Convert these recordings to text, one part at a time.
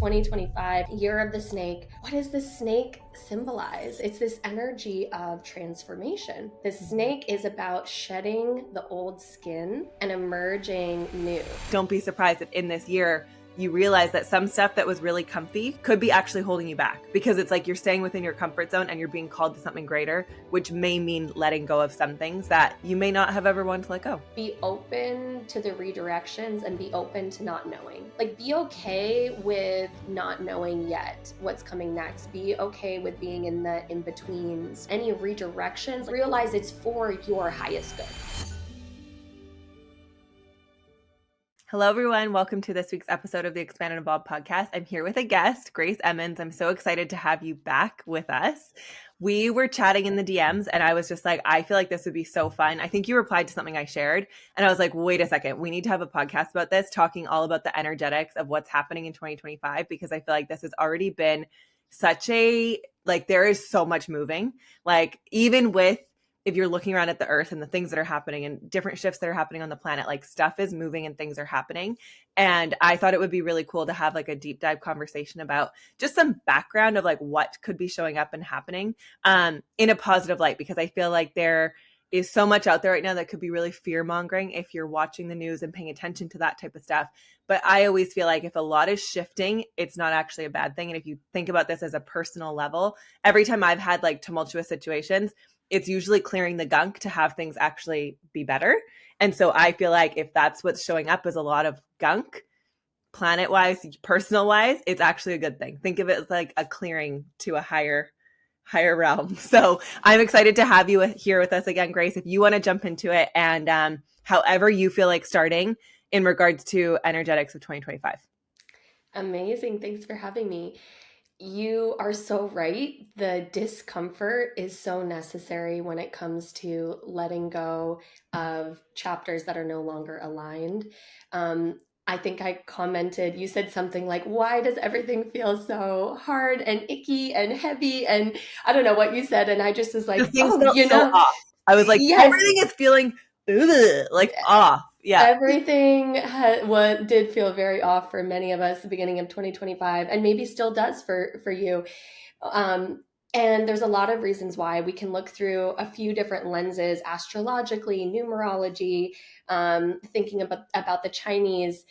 2025, year of the snake. What does the snake symbolize? It's this energy of transformation. The snake is about shedding the old skin and emerging new. Don't be surprised if in this year you realize that some stuff that was really comfy could be actually holding you back, because it's like you're staying within your comfort zone and you're being called to something greater, which may mean letting go of some things that you may not have ever wanted to let go. Be open to the redirections and be open to not knowing. Like, be okay with not knowing yet what's coming next. Be okay with being in the in-betweens. Any redirections, realize it's for your highest good. Hello, everyone. Welcome to this week's episode of the Expand and Evolve podcast. I'm here with a guest, Grace Emmons. I'm so excited to have you back with us. We were chatting in the DMs and I was just like, I feel like this would be so fun. I think you replied to something I shared and I was like, wait a second, we need to have a podcast about this, talking all about the energetics of what's happening in 2025, because I feel like this has already been such a, like, there is so much moving, like even with, if you're looking around at the earth and the things that are happening and different shifts that are happening on the planet, like stuff is moving and things are happening. And I thought it would be really cool to have like a deep dive conversation about just some background of like what could be showing up and happening in a positive light, because I feel like there is so much out there right now that could be really fear mongering if you're watching the news and paying attention to that type of stuff. But I always feel like if a lot is shifting, it's not actually a bad thing. And if you think about this as a personal level, every time I've had like tumultuous situations, it's usually clearing the gunk to have things actually be better. And so I feel like if that's what's showing up as a lot of gunk, planet-wise, personal-wise, it's actually a good thing. Think of it as like a clearing to a higher realm. So I'm excited to have you here with us again, Grace. If you want to jump into it and however you feel like starting in regards to energetics of 2025. Amazing. Thanks for having me. You are so right. The discomfort is so necessary when it comes to letting go of chapters that are no longer aligned. I think I commented, you said something like, why does everything feel so hard and icky and heavy? And I don't know what you said. And I just was like, off. I was like, yes. Everything is feeling like off. Yeah. Everything did feel very off for many of us at the beginning of 2025, and maybe still does for you. And there's a lot of reasons why. We can look through a few different lenses, astrologically, numerology, thinking about the Chinese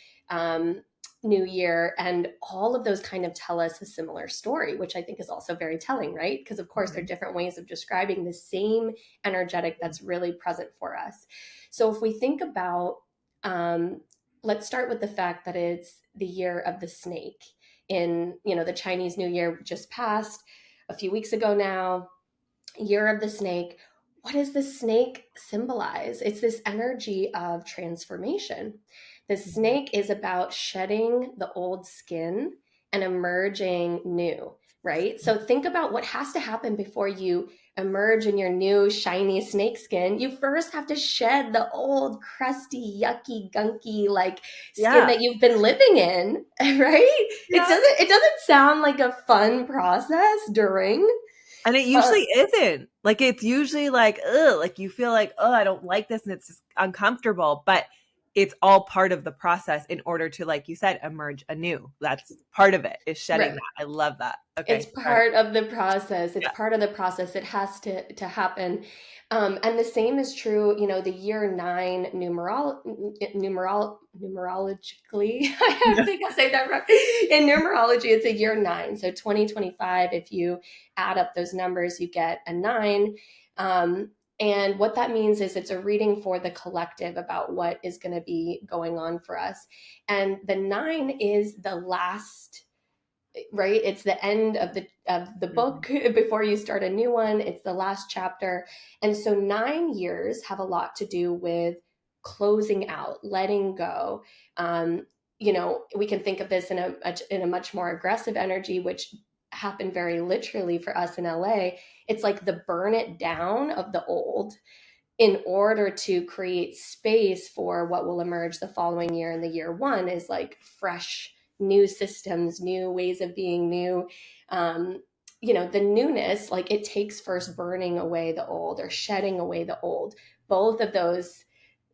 New Year, and all of those kind of tell us a similar story, which I think is also very telling, right? Because of course, there are different ways of describing the same energetic that's really present for us. So if we think about, let's start with the fact that it's the year of the snake. In, the Chinese New Year just passed a few weeks ago now, year of the snake. What does the snake symbolize? It's this energy of transformation. The snake is about shedding the old skin and emerging new, right? So think about what has to happen before you emerge in your new shiny snake skin. You first have to shed the old crusty, yucky, gunky skin that you've been living in, right? Yeah. It doesn't sound like a fun process during. And it usually isn't. Like, it's usually like, ugh, like you feel like, oh, I don't like this and it's just uncomfortable. But it's all part of the process in order to, like you said, emerge anew. That's part of it, is shedding that. I love that. Okay. It's part of the process. It's part of the process. It has to happen. And the same is true, the year 9 numerologically. I think I say that right. In numerology, it's a year 9. So 2025, if you add up those numbers, you get a 9. And what that means is it's a reading for the collective about what is going to be going on for us. And the 9 is the last, right? It's the end of the book before you start a new one. It's the last chapter. And so 9 years have a lot to do with closing out, letting go. We can think of this in a much more aggressive energy, which happened very literally for us in LA. It's like the burn it down of the old in order to create space for what will emerge the following year. And the year 1 is like fresh, new systems, new ways of being, new, the newness, like it takes first burning away the old or shedding away the old. Both of those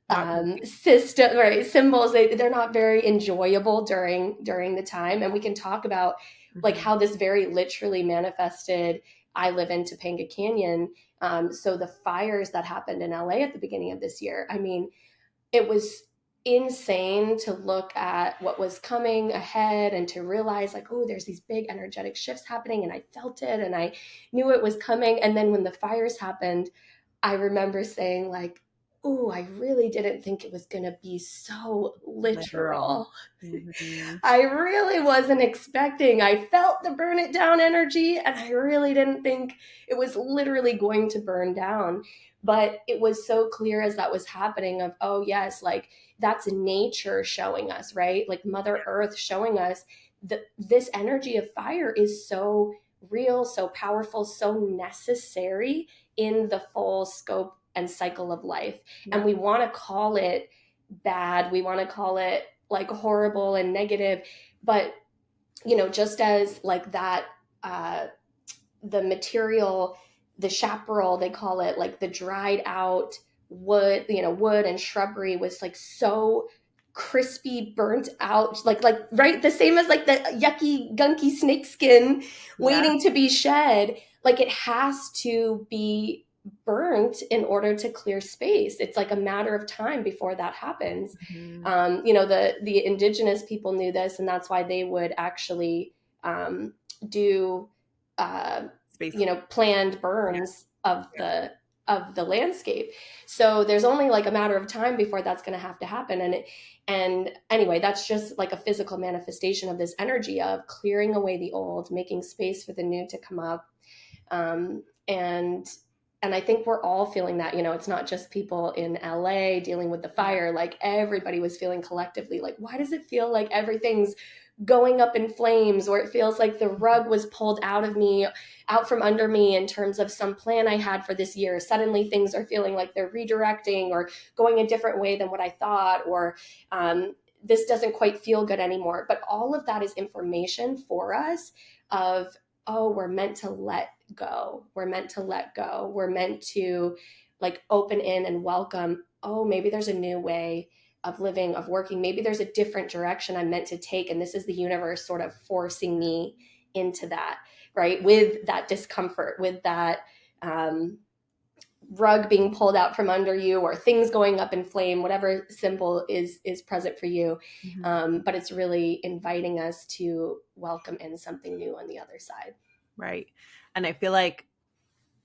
Not comfy. system, right, symbols. They're not very enjoyable during the time. And we can talk about like Mm-hmm. how this very literally manifested. I live in Topanga Canyon. So the fires that happened in LA at the beginning of this year, I mean, it was insane to look at what was coming ahead and to realize like, oh, there's these big energetic shifts happening, and I felt it and I knew it was coming. And then when the fires happened, I remember saying like, oh, I really didn't think it was going to be so Literal. literal. Mm-hmm. I really wasn't expecting. I felt the burn it down energy, and I really didn't think it was literally going to burn down. But it was so clear as that was happening of, oh, yes, like that's nature showing us, right? Like Mother Earth showing us that this energy of fire is so real, so powerful, so necessary in the full scope and cycle of life. And Yep. we want to call it bad. We want to call it like horrible and negative. But, just as like that, uh, the material, the chaparral, they call it, like the dried out wood and shrubbery was like so crispy, burnt out, like right, the same as like the yucky, gunky snake skin Yeah. waiting to be shed. Like it has to be burnt in order to clear space. It's like a matter of time before that happens. Mm-hmm. The indigenous people knew this, and that's why they would actually do uh, Space. planned Yeah. burns of Yeah. the landscape. So there's only like a matter of time before that's going to have to happen. And anyway, that's just like a physical manifestation of this energy of clearing away the old, making space for the new to come up. And I think we're all feeling that. It's not just people in LA dealing with the Yeah. fire. Like everybody was feeling collectively like, why does it feel like everything's going up in flames, or it feels like the rug was pulled out from under me in terms of some plan I had for this year. Suddenly things are feeling like they're redirecting or going a different way than what I thought, or this doesn't quite feel good anymore. But all of that is information for us of, oh, we're meant to let go. We're meant to let go. We're meant to like open in and welcome, oh, maybe there's a new way of living, of working. Maybe there's a different direction I'm meant to take. And this is the universe sort of forcing me into that, right? With that discomfort, with that rug being pulled out from under you, or things going up in flame, whatever symbol is present for you. Mm-hmm. But it's really inviting us to welcome in something new on the other side. Right. And I feel like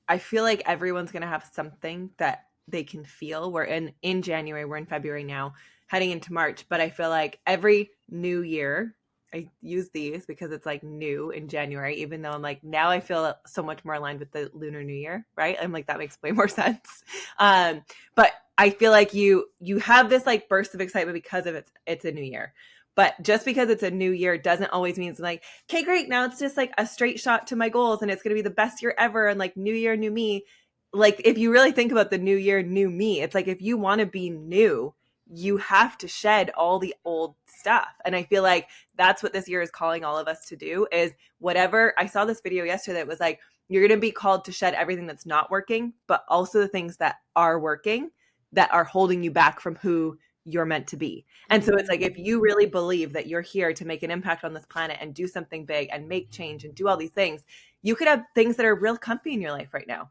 everyone's going to have something that they can feel. We're in January, we're in February now, heading into March, but I feel like every new year, I use these because it's like new in January, even though I'm like, now I feel so much more aligned with the Lunar New Year, right? I'm like, that makes way more sense. But I feel like you have this like burst of excitement because of it's a new year. But just because it's a new year doesn't always mean it's like, okay, great. Now it's just like a straight shot to my goals and it's going to be the best year ever. And like new year, new me. Like if you really think about the new year, new me, it's like if you want to be new, you have to shed all the old stuff. And I feel like that's what this year is calling all of us to do is whatever. I saw this video yesterday that was like, you're going to be called to shed everything that's not working, but also the things that are working that are holding you back from who you're meant to be. And so it's like, if you really believe that you're here to make an impact on this planet and do something big and make change and do all these things, you could have things that are real comfy in your life right now.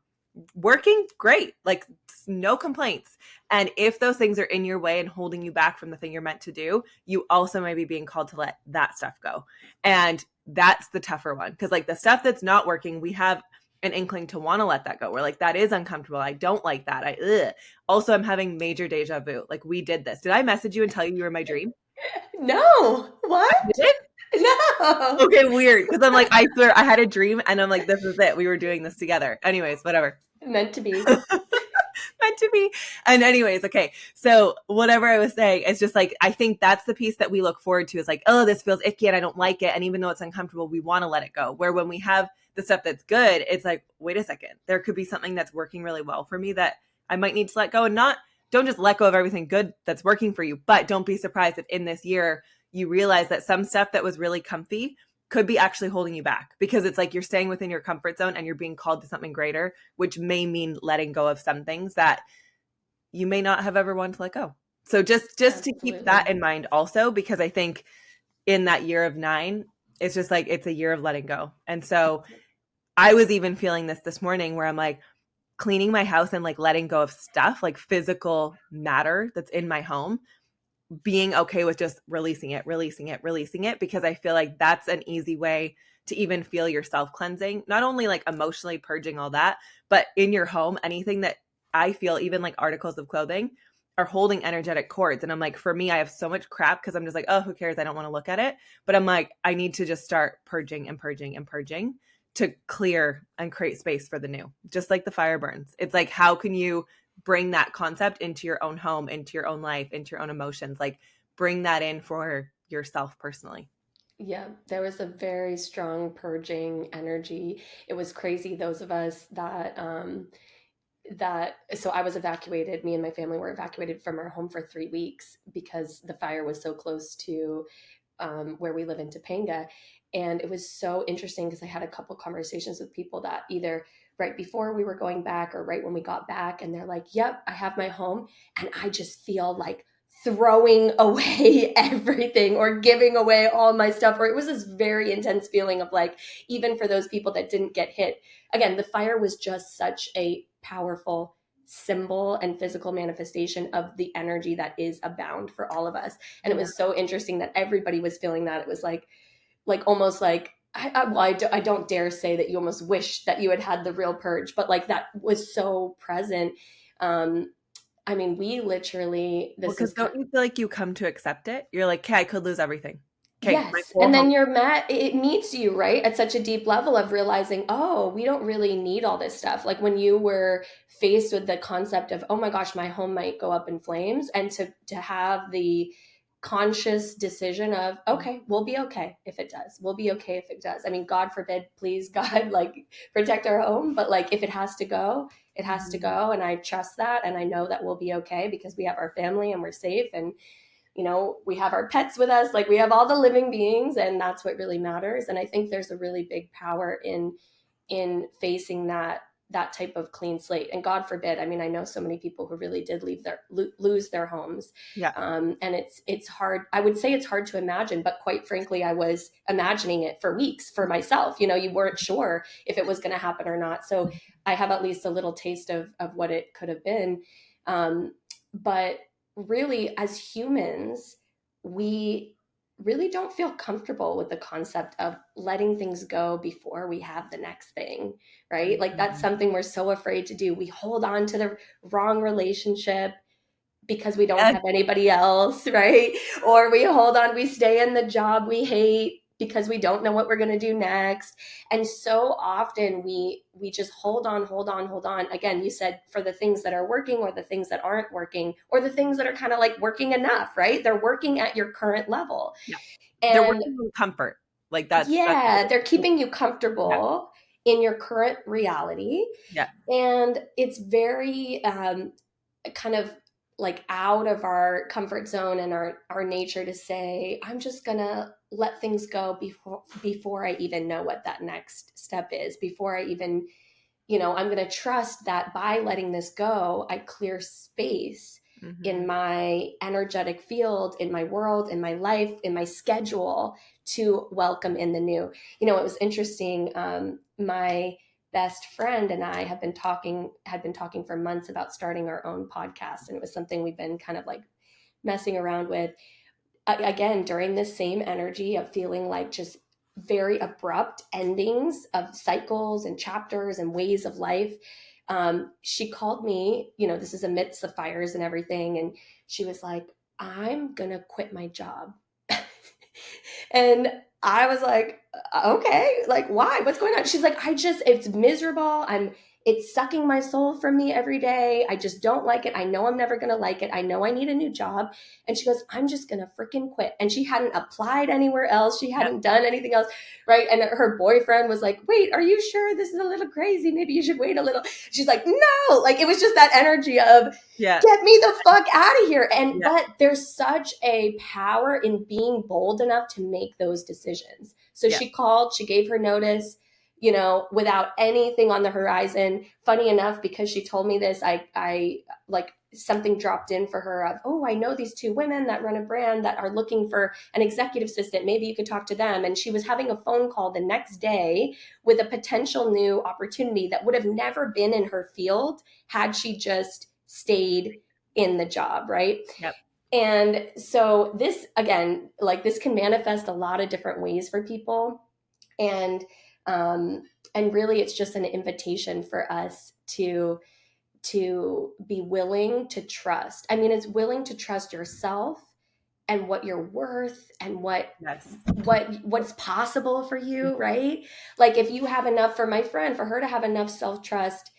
Working great, like no complaints. And if those things are in your way and holding you back from the thing you're meant to do, you also may be being called to let that stuff go. And that's the tougher one. Because like the stuff that's not working, we have an inkling to want to let that go. We're like, that is uncomfortable. I don't like that. Also, I'm having major deja vu. Like we did this. Did I message you and tell you you were my dream? No, what? I did? No. Okay, weird. Because I'm like, I swear I had a dream and I'm like, this is it. We were doing this together. Anyways, whatever. Meant to be. Meant to be. And anyways, okay. So whatever I was saying, it's just like, I think that's the piece that we look forward to is like, oh, this feels icky and I don't like it. And even though it's uncomfortable, we want to let it go. Where when we have the stuff that's good, it's like, wait a second, there could be something that's working really well for me that I might need to let go. And don't just let go of everything good that's working for you, but don't be surprised if in this year you realize that some stuff that was really comfy could be actually holding you back, because it's like you're staying within your comfort zone and you're being called to something greater, which may mean letting go of some things that you may not have ever wanted to let go. So just to keep that Absolutely. in mind also, because I think in that year of 9, it's just like it's a year of letting go. And so I was even feeling this morning where I'm like cleaning my house and like letting go of stuff, like physical matter that's in my home, being okay with just releasing it, releasing it, releasing it, because I feel like that's an easy way to even feel yourself cleansing, not only like emotionally purging all that, but in your home, anything that I feel, even like articles of clothing, are holding energetic cords. And I'm like, for me, I have so much crap because I'm just like, oh, who cares? I don't want to look at it. But I'm like, I need to just start purging and purging and purging to clear and create space for the new, just like the fire burns. It's like, how can you bring that concept into your own home, into your own life, into your own emotions? Like bring that in for yourself personally. Yeah, there was a very strong purging energy. It was crazy. Those of us that so I was evacuated. Me and my family were evacuated from our home for 3 weeks because the fire was so close to where we live in Topanga. And it was so interesting because I had a couple conversations with people that either right before we were going back or right when we got back, and they're like, yep, I have my home and I just feel like throwing away everything or giving away all my stuff. Or it was this very intense feeling of like, even for those people that didn't get hit, again, the fire was just such a powerful symbol and physical manifestation of the energy that is abound for all of us. And it Yeah. was so interesting that everybody was feeling that. It was like almost like I don't dare say that you almost wish that you had had the real purge, but like that was so present. I mean, we literally, Well, this because is don't kind. you feel like you come to accept it? You're like, okay, I could lose everything. Okay, my Yes. whole And home. then you're met, it meets you, right? At such a deep level of realizing, oh, we don't really need all this stuff. Like when you were faced with the concept of, oh my gosh, my home might go up in flames, and to have the conscious decision of, okay, we'll be okay if it does. We'll be okay if it does. I mean, God forbid, please, God, like protect our home. But like if it has to go, it has to Mhm. go. And I trust that. And I know that we'll be okay because we have our family and we're safe. And we have our pets with us, like we have all the living beings, and that's what really matters. And I think there's a really big power in facing that type of clean slate. And God forbid, I mean, I know so many people who really did lose their homes. Yeah. And it's hard. I would say it's hard to imagine, but quite frankly, I was imagining it for weeks for myself. You weren't sure if it was going to happen or not. So I have at least a little taste of what it could have been. But really, as humans, we really don't feel comfortable with the concept of letting things go before we have the next thing, right? Like that's Mhm. something we're so afraid to do. We hold on to the wrong relationship because we don't Yes. have anybody else, right? Or we hold on, we stay in the job we hate because we don't know what we're going to do next. And so often we just hold on, hold on, hold on. Again, you said for the things that are working or the things that aren't working or the things that are kind of like working enough, right? They're working at your current level. Yeah. They're And working on comfort. Like that's yeah, they're what, keeping you yeah. comfortable in your current reality. Yeah. And it's very kind of like out of our comfort zone and our nature to say, I'm just gonna let things go before I even know what that next step is, before I even, I'm going to trust that by letting this go, I clear space in Mhm. my energetic field, in my world, in my life, in my schedule to welcome in the new. It was interesting. My best friend and I had been talking for months about starting our own podcast. And it was something we've been kind of like messing around with again during this same energy of feeling like just very abrupt endings of cycles and chapters and ways of life. She called me, this is amidst the fires and everything, and she was like, I'm gonna quit my job. And I was like, okay, like why? What's going on? She's like, it's miserable. It's sucking my soul from me every day. I just don't like it. I know I'm never going to like it. I know I need a new job. And she goes, I'm just going to freaking quit. And she hadn't applied anywhere else. She Yeah. hadn't done anything else. Right. And her boyfriend was like, wait, are you sure this is a little crazy? Maybe you should wait a little. She's like, no, like it was just that energy of, Yeah. get me the fuck out of here. And Yeah. but there's such a power in being bold enough to make those decisions. So Yeah. she called, she gave her notice, without anything on the horizon. Funny enough, because she told me this, I like something dropped in for her of, oh, I know these two women that run a brand that are looking for an executive assistant. Maybe you could talk to them. And she was having a phone call the next day with a potential new opportunity that would have never been in her field had she just stayed in the job, right? Yep. And so this, again, like this can manifest a lot of different ways for people. And um, and really it's just an invitation for us to be willing to trust. I mean, it's willing to trust yourself and what you're worth and Yes. what's possible for you, right? Like if you have enough, for my friend, for her to have enough self-trust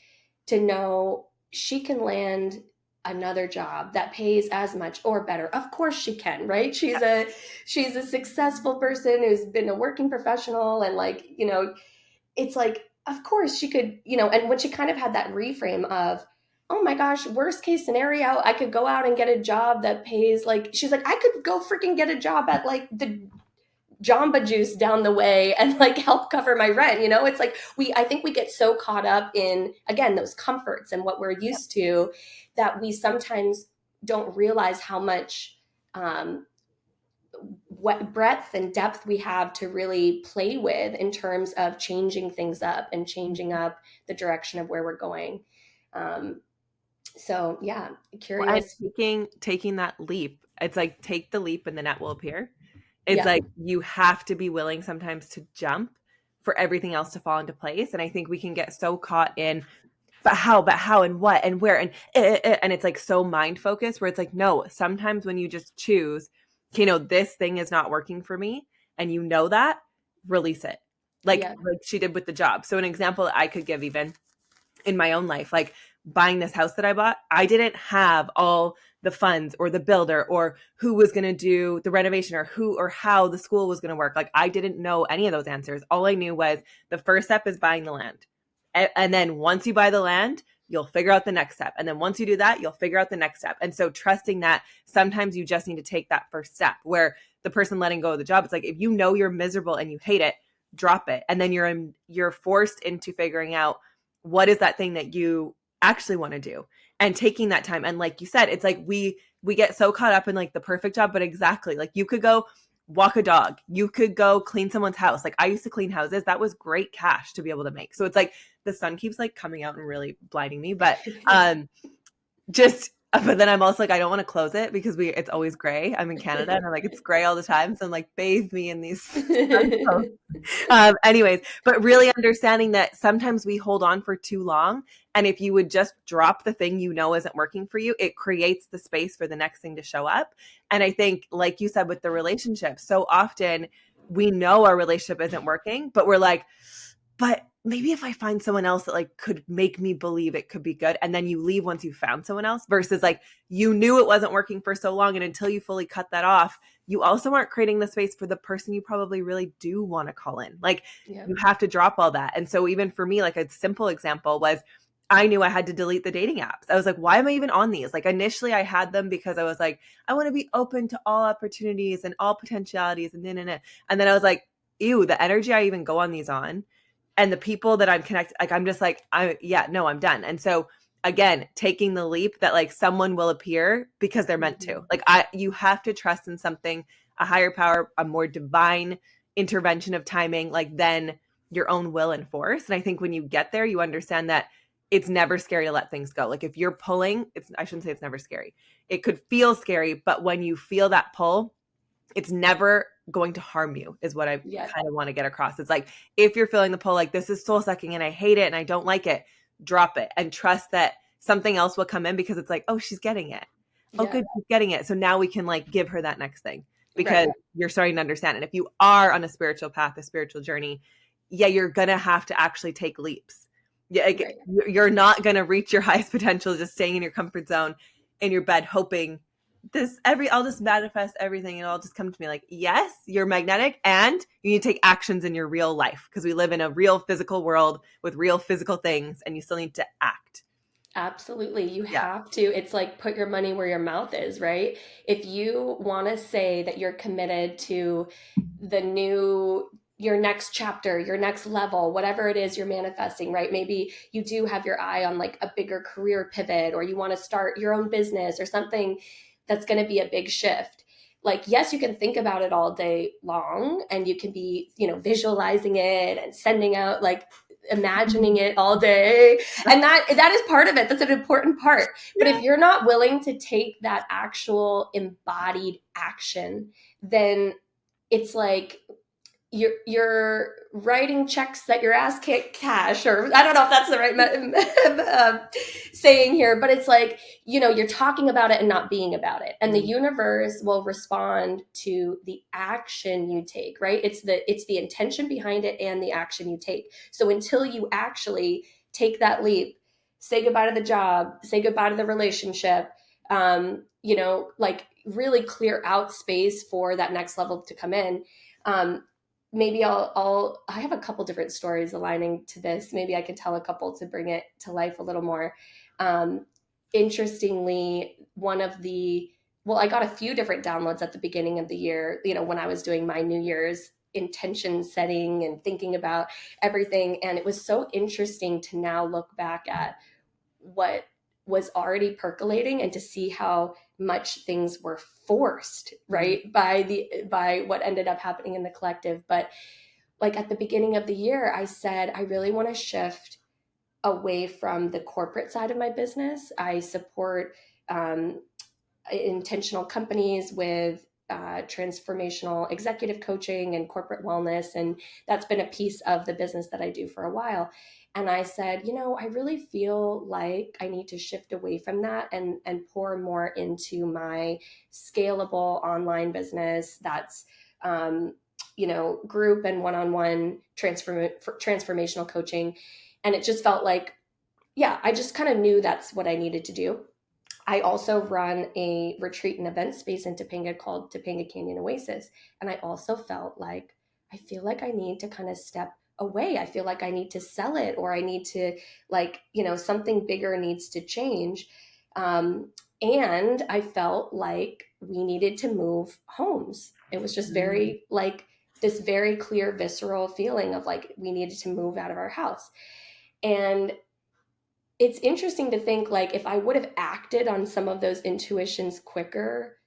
to know she can land another job that pays as much or better. Of course she can, right? She's a successful person who's been a working professional, and like, it's like, of course she could, and when she kind of had that reframe of, oh my gosh, worst case scenario, I could go out and get a job that pays, like, she's like, I could go freaking get a job at like the Jamba Juice down the way and like help cover my rent. It's like I think we get so caught up in, again, those comforts and what we're used to, that we sometimes don't realize how much um, what breadth and depth we have to really play with in terms of changing things up and changing up the direction of where we're going. Um, so yeah, Well, and curious. taking that leap, it's like take the leap and the net will appear. It's Yeah, like you have to be willing sometimes to jump for everything else to fall into place. And I think we can get so caught in, but how, and what, and where, and it's like so mind focused where it's like, no, sometimes when you just choose, this thing is not working for me, and that, release it. yeah, Like she did with the job. So an example I could give even in my own life, like buying this house that I bought, I didn't have all the funds or the builder or who was going to do the renovation or who or how the school was going to work. Like I didn't know any of those answers. All I knew was the first step is buying the land. And then once you buy the land, you'll figure out the next step. And then once you do that, you'll figure out the next step. And so trusting that sometimes you just need to take that first step, where the person letting go of the job, it's like, if you know you're miserable and you hate it, drop it. And then you're forced into figuring out what is that thing that you actually want to do, and taking that time. And like you said, it's like we get so caught up in like the perfect job, but exactly, like you could go walk a dog, you could go clean someone's house. Like I used to clean houses. That was great cash to be able to make. So it's like the sun keeps like coming out and really blinding me, but just but then I'm also like, I don't want to close it because it's always gray. I'm in Canada and I'm like, it's gray all the time. So I'm like, bathe me in these sun posts. Anyways, but really understanding that sometimes we hold on for too long. And if you would just drop the thing isn't working for you, it creates the space for the next thing to show up. And I think, like you said, with the relationship, so often we know our relationship isn't working, but we're like, but maybe if I find someone else that like could make me believe it could be good. And then you leave once you found someone else, versus like you knew it wasn't working for so long. And until you fully cut that off, you also aren't creating the space for the person you probably really do want to call in. Like yeah, you have to drop all that. And so even for me, like a simple example was, I knew I had to delete the dating apps. I was like, why am I even on these? Like initially I had them because I was like, I want to be open to all opportunities and all potentialities and then. And then I was like, ew, the energy I even go on these on, and the people that I'm connected, like I'm just like, I'm done. And so again, taking the leap that like someone will appear because they're meant to. mm-hmm. Like you have to trust in something, a higher power, a more divine intervention of timing, like then your own will and force. And I think when you get there, you understand that it's never scary to let things go. Like if you're pulling, I shouldn't say it's never scary. It could feel scary, but when you feel that pull, it's never going to harm you, is what I Yeah, kind of want to get across. It's like, if you're feeling the pull, like this is soul sucking and I hate it and I don't like it, drop it and trust that something else will come in, because it's like, oh, she's getting it. Oh, yeah, good, she's getting it. So now we can like give her that next thing, because right, you're starting to understand. And if you are on a spiritual path, a spiritual journey, yeah, you're going to have to actually take leaps. Yeah, like, right. you're not going to reach your highest potential just staying in your comfort zone in your bed hoping I'll just manifest everything and it'll just come to me. Like, yes, you're magnetic and you need to take actions in your real life, because we live in a real physical world with real physical things, and you still need to act. Absolutely. You Yeah. have to, it's like put your money where your mouth is, right? If you want to say that you're committed to the new, your next chapter, your next level, whatever it is you're manifesting, right? Maybe you do have your eye on like a bigger career pivot, or you want to start your own business or something that's going to be a big shift. Like, yes, you can think about it all day long, and you can be, visualizing it and sending out, like, imagining it all day. And that is part of it. That's an important part. But Yeah. if you're not willing to take that actual embodied action, then it's like you're writing checks that your ass can't cash, or I don't know if that's the right saying here, but it's like, you're talking about it and not being about it. And the universe will respond to the action you take, right? It's the intention behind it and the action you take. So until you actually take that leap, say goodbye to the job, say goodbye to the relationship, like really clear out space for that next level to come in. Maybe I have a couple different stories aligning to this. Maybe I could tell a couple to bring it to life a little more. Um, Interestingly, I got a few different downloads at the beginning of the year, when I was doing my New Year's intention setting and thinking about everything. And it was so interesting to now look back at what was already percolating and to see how much things were forced, right, by what ended up happening in the collective. But like at the beginning of the year, I said, I really want to shift away from the corporate side of my business. I support intentional companies with transformational executive coaching and corporate wellness. And that's been a piece of the business that I do for a while. And I said, I really feel like I need to shift away from that and pour more into my scalable online business that's, group and one-on-one transformational coaching. And it just felt like, yeah, I just kind of knew that's what I needed to do. I also run a retreat and event space in Topanga called Topanga Canyon Oasis. And I also felt like, I feel like I need to kind of step away. I feel like I need to sell it, or I need to, like, something bigger needs to change. And I felt like we needed to move homes. It was just very like this very clear, visceral feeling of like, we needed to move out of our house. And it's interesting to think, like, if I would have acted on some of those intuitions quicker,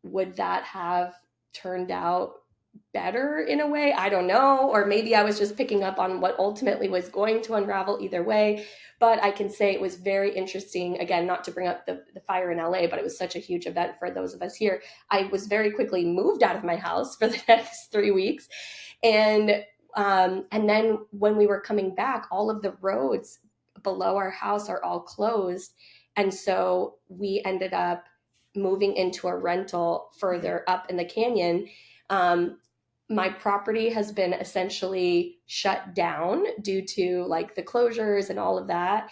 would that have turned out better in a way? I don't know. Or maybe I was just picking up on what ultimately was going to unravel either way. But I can say it was very interesting. Again, not to bring up the fire in LA, but it was such a huge event for those of us here. I was very quickly moved out of my house for the next 3 weeks. And then when we were coming back, all of the roads below our house are all closed. And so we ended up moving into a rental further up in the canyon. My property has been essentially shut down due to like the closures and all of that.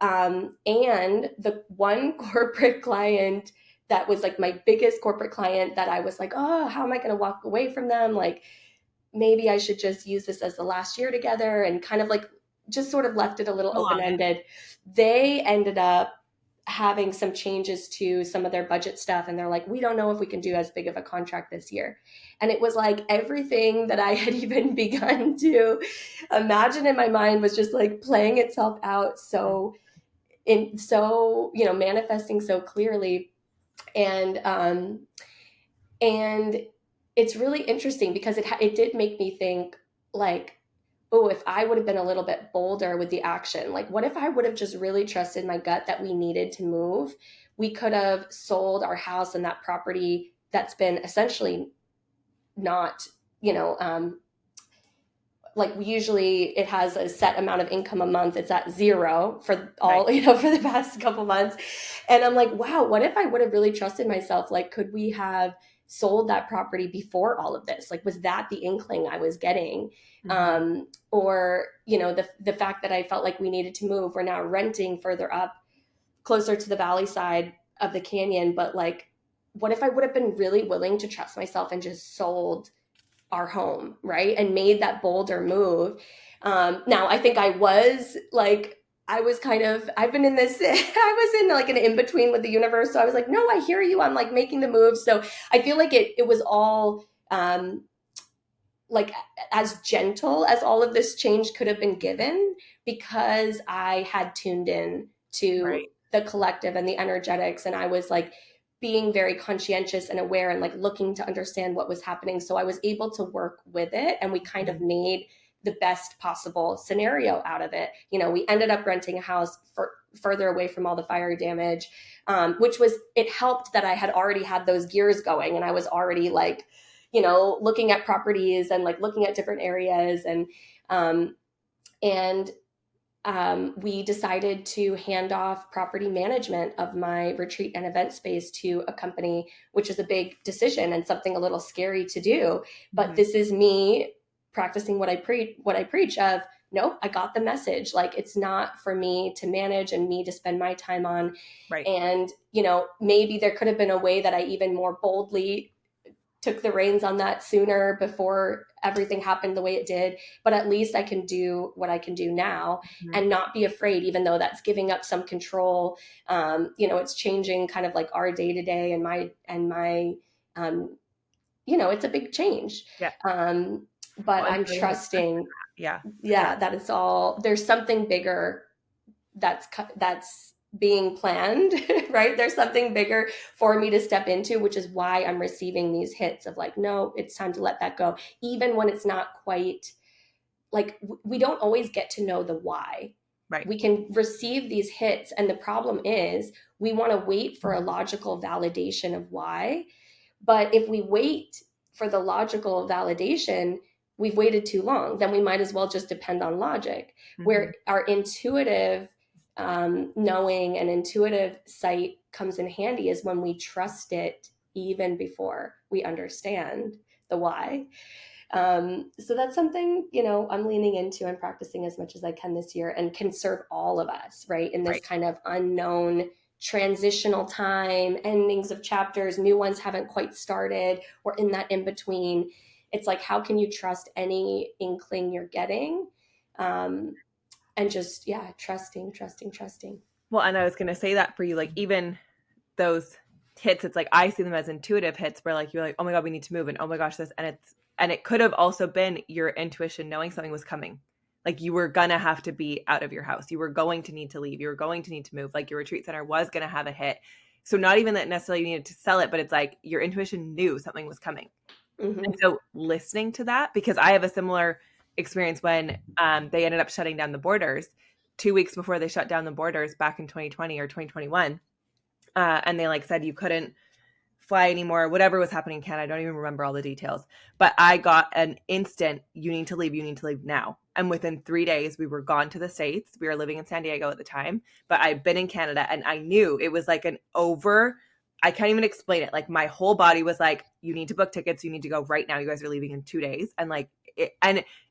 And the one corporate client that was like my biggest corporate client that I was like, oh, how am I going to walk away from them? Like, maybe I should just use this as the last year together, and kind of like just sort of left it a little open-ended. They ended up having some changes to some of their budget stuff, and they're like, we don't know if we can do as big of a contract this year. And it was like everything that I had even begun to imagine in my mind was just like playing itself out manifesting so clearly. And it's really interesting because it did make me think, like, oh, if I would have been a little bit bolder with the action, like what if I would have just really trusted my gut that we needed to move? We could have sold our house and that property that's been essentially not, like, we usually, it has a set amount of income a month. It's at zero for all, for the past couple months. And I'm like, wow, what if I would have really trusted myself? Like, could we have sold that property before all of this? Like, was that the inkling I was getting? Or, the fact that I felt like we needed to move, we're now renting further up, closer to the valley side of the canyon. But like, what if I would have been really willing to trust myself and just sold our home, right? And made that bolder move. Now, I think I've been in this, I was in like an in-between with the universe. So I was like, no, I hear you. I'm like making the move. So I feel like it was all, like as gentle as all of this change could have been given, because I had tuned in to Right. the collective and the energetics, and I was like being very conscientious and aware and like looking to understand what was happening. So I was able to work with it, and we kind of Mhm. made the best possible scenario out of it. You know, we ended up renting a house for further away from all the fire damage, which was, it helped that I had already had those gears going, and I was already like, you know, looking at properties and like looking at different areas. Um, and we decided to hand off property management of my retreat and event space to a company, which is a big decision and something a little scary to do. But Mhm. this is me practicing what I preach of, no, I got the message. Like, it's not for me to manage and me to spend my time on. Right. And, you know, maybe there could have been a way that I even more boldly took the reins on that sooner before everything happened the way it did. But at least I can do what I can do now Mhm. and not be afraid, even though that's giving up some control. You know, it's changing kind of like our day to day, and my um, you know, it's a big change. Yeah. But Well, and I'm for you to trust trusting, that. Yeah. yeah, that it's all, there's something bigger that's being planned. Right, there's something bigger for me to step into, which is why I'm receiving these hits of like, no, it's time to let that go, even when it's not quite like, we don't always get to know the why. Right. We can receive these hits, and the problem is we want to wait for a logical validation of why. But if we wait for the logical validation, we've waited too long. Then we might as well just depend on logic. Mhm. Where our intuitive knowing and intuitive sight comes in handy is when we trust it even before we understand the why. So that's something, you know, I'm leaning into and practicing as much as I can this year, and can serve all of us, right? In this Right. kind of unknown transitional time, endings of chapters, new ones haven't quite started, or in that in between. It's like, how can you trust any inkling you're getting? Um, and just, yeah, trusting, trusting, trusting. Well, and I was going to say that for you, like even those hits, it's like I see them as intuitive hits where like you're like, oh my God, we need to move, and oh my gosh, this, and it could have also been your intuition knowing something was coming. Like you were gonna have to be out of your house. You were going to need to leave. You were going to need to move. Like your retreat center was gonna have a hit. So not even that necessarily you needed to sell it, but it's like your intuition knew something was coming. And Mm-hmm. so listening to that, because I have a similar experience when they ended up shutting down the borders 2 weeks before they shut down the borders back in 2020 or 2021. And they like said you couldn't fly anymore, whatever was happening in Canada. I don't even remember all the details. But I got an instant, you need to leave now. And within 3 days, we were gone to the States. We were living in San Diego at the time, but I'd been in Canada and I knew it was like I can't even explain it. Like my whole body was like, you need to book tickets. You need to go right now. You guys are leaving in 2 days. And like, it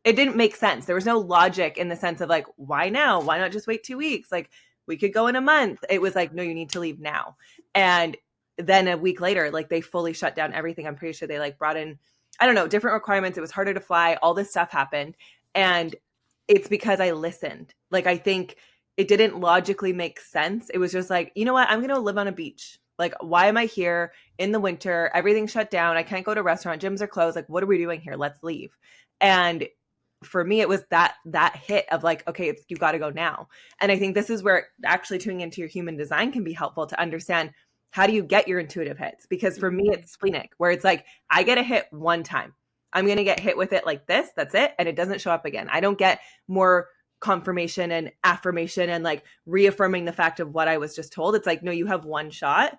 didn't make sense. There was no logic in the sense of like, why now? Why not just wait 2 weeks? Like we could go in a month. It was like, no, you need to leave now. And then a week later, like they fully shut down everything. I'm pretty sure they like brought in, I don't know, different requirements. It was harder to fly. All this stuff happened. And it's because I listened. Like, I think it didn't logically make sense. It was just like, you know what? I'm going to live on a beach. Like, why am I here in the winter? Everything's shut down. I can't go to a restaurant. Gyms are closed. Like, what are we doing here? Let's leave. And for me, it was that hit of like, okay, you got to go now. And I think this is where actually tuning into your human design can be helpful to understand how do you get your intuitive hits? Because for me, Mm-hmm. it's splenic, where it's like, I get a hit one time. I'm going to get hit with it like this. That's it. And it doesn't show up again. I don't get more confirmation and affirmation and like reaffirming the fact of what I was just told. It's like, no, you have one shot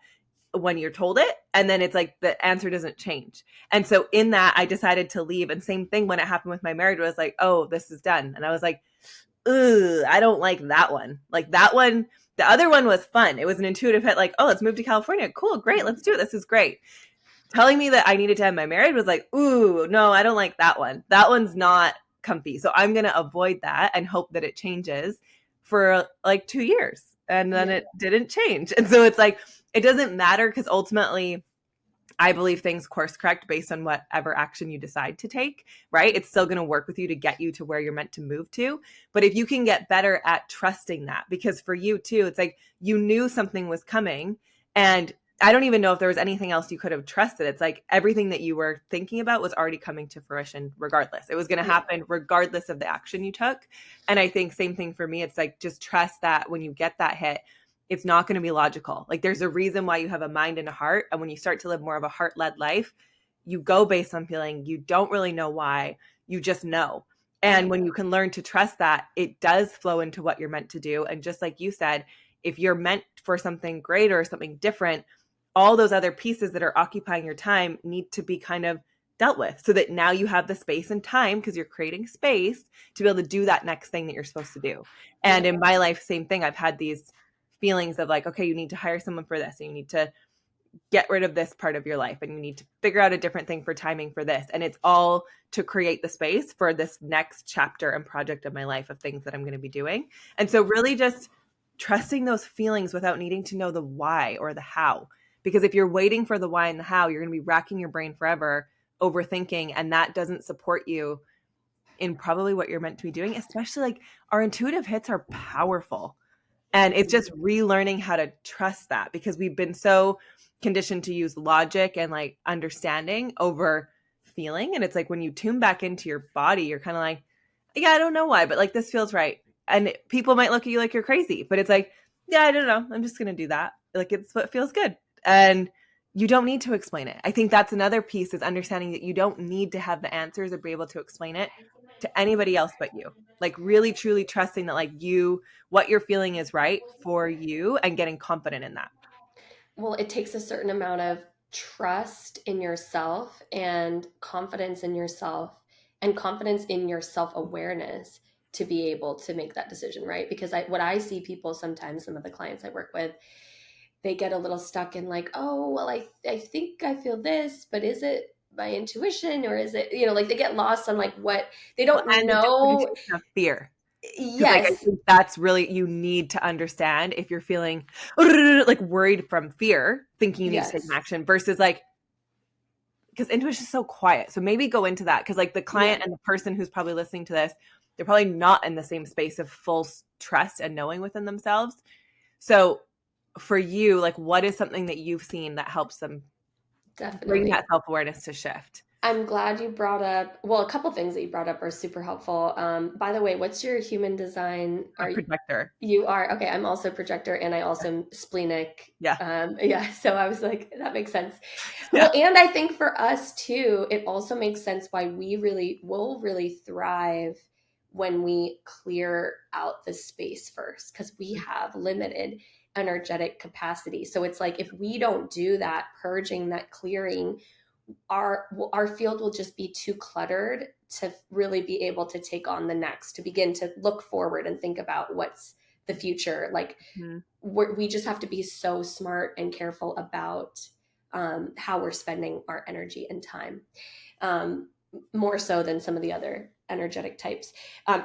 when you're told it. And then it's like the answer doesn't change. And so in that, I decided to leave. And same thing when it happened with my marriage was like, oh, this is done. And I was like, ugh, I don't like that one. Like that one, the other one was fun. It was an intuitive hit, like, oh, let's move to California. Cool, great, let's do it. This is great. Telling me that I needed to end my marriage was like, ooh, no, I don't like that one. That one's not comfy. So I'm going to avoid that and hope that it changes for like 2 years. And then Yeah. it didn't change. And so it's like, it doesn't matter because ultimately, I believe things course correct based on whatever action you decide to take, right? It's still going to work with you to get you to where you're meant to move to. But if you can get better at trusting that, because for you too, it's like you knew something was coming and I don't even know if there was anything else you could have trusted. It's like everything that you were thinking about was already coming to fruition regardless. It was going to Yeah. happen regardless of the action you took. And I think same thing for me. It's like just trust that when you get that hit, it's not going to be logical. Like there's a reason why you have a mind and a heart. And when you start to live more of a heart-led life, you go based on feeling. You don't really know why. You just know. And when you can learn to trust that, it does flow into what you're meant to do. And just like you said, if you're meant for something greater or something different, all those other pieces that are occupying your time need to be kind of dealt with so that now you have the space and time because you're creating space to be able to do that next thing that you're supposed to do. And Yeah. in my life, same thing. I've had these feelings of like, okay, you need to hire someone for this and you need to get rid of this part of your life and you need to figure out a different thing for timing for this. And it's all to create the space for this next chapter and project of my life of things that I'm going to be doing. And so really just trusting those feelings without needing to know the why or the how. Because if you're waiting for the why and the how, you're going to be racking your brain forever, overthinking, and that doesn't support you in probably what you're meant to be doing, especially like our intuitive hits are powerful. And it's just relearning how to trust that because we've been so conditioned to use logic and like understanding over feeling. And it's like when you tune back into your body, you're kind of like, yeah, I don't know why, but like this feels right. And people might look at you like you're crazy, but it's like, yeah, I don't know. I'm just going to do that. Like it's what feels good. And you don't need to explain it. I think that's another piece is understanding that you don't need to have the answers or be able to explain it to anybody else but you. Like really truly trusting that like you what you're feeling is right for you and getting confident in that. Well, it takes a certain amount of trust in yourself and confidence in yourself and confidence in your self-awareness to be able to make that decision, right? Because what I see people sometimes, some of the clients I work with, they get a little stuck in like, oh, well, I think I feel this, but is it my intuition or is it, like they get lost on like what they Well, don't and the know. differentiation of fear. Because like I Yes. think that's really you need to understand if you're feeling like worried from fear, thinking you need to take an Yes. action versus like because intuition is so quiet. So maybe go into that because like the Yeah. client and the person who's probably listening to this, they're probably not in the same space of full trust and knowing within themselves. So for you, like what is something that you've seen that helps them bring that Definitely. self-awareness to shift? I'm glad you brought up, well, a couple things that you brought up are super helpful. By the way, what's your human design? A projector. You are, okay. I'm also a projector and I also am splenic. Yeah. Yeah. So I was like, that makes sense. Yeah. Well, and I think for us too, it also makes sense why we really will really thrive when we clear out the space first, because we have limited energetic capacity. So it's like if we don't do that purging, that clearing, our field will just be too cluttered to really be able to take on the next, to begin to look forward and think about what's the future. Like Mhm. we just have to be so smart and careful about how we're spending our energy and time, um, more so than some of the other energetic types.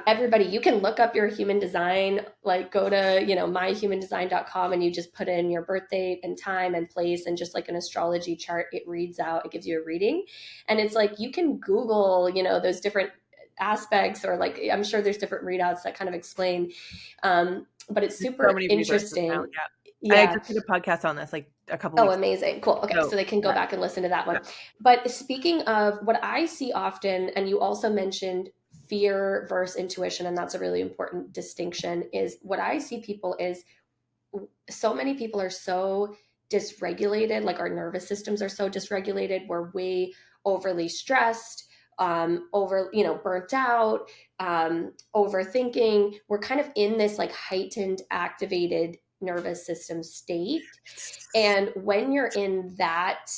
Everybody, you can look up your human design, like go to, myhumandesign.com and you just put in your birth date and time and place. And just like an astrology chart, it reads out, it gives you a reading. And it's like, you can Google, those different aspects, or like, I'm sure there's different readouts that kind of explain. But it's There's so super many resources now. interesting. Yeah. And I Yeah. just did a podcast on this like a couple Oh, weeks ago. amazing. Cool. Okay. So So they can go yeah, back and listen to that yeah. one. But speaking of what I see often, and you also mentioned fear versus intuition, and that's a really important distinction, is what I see people is so many people are so dysregulated, like our nervous systems are so dysregulated. We're way overly stressed, over, burnt out, overthinking. We're kind of in this like heightened, activated nervous system state. And when you're in that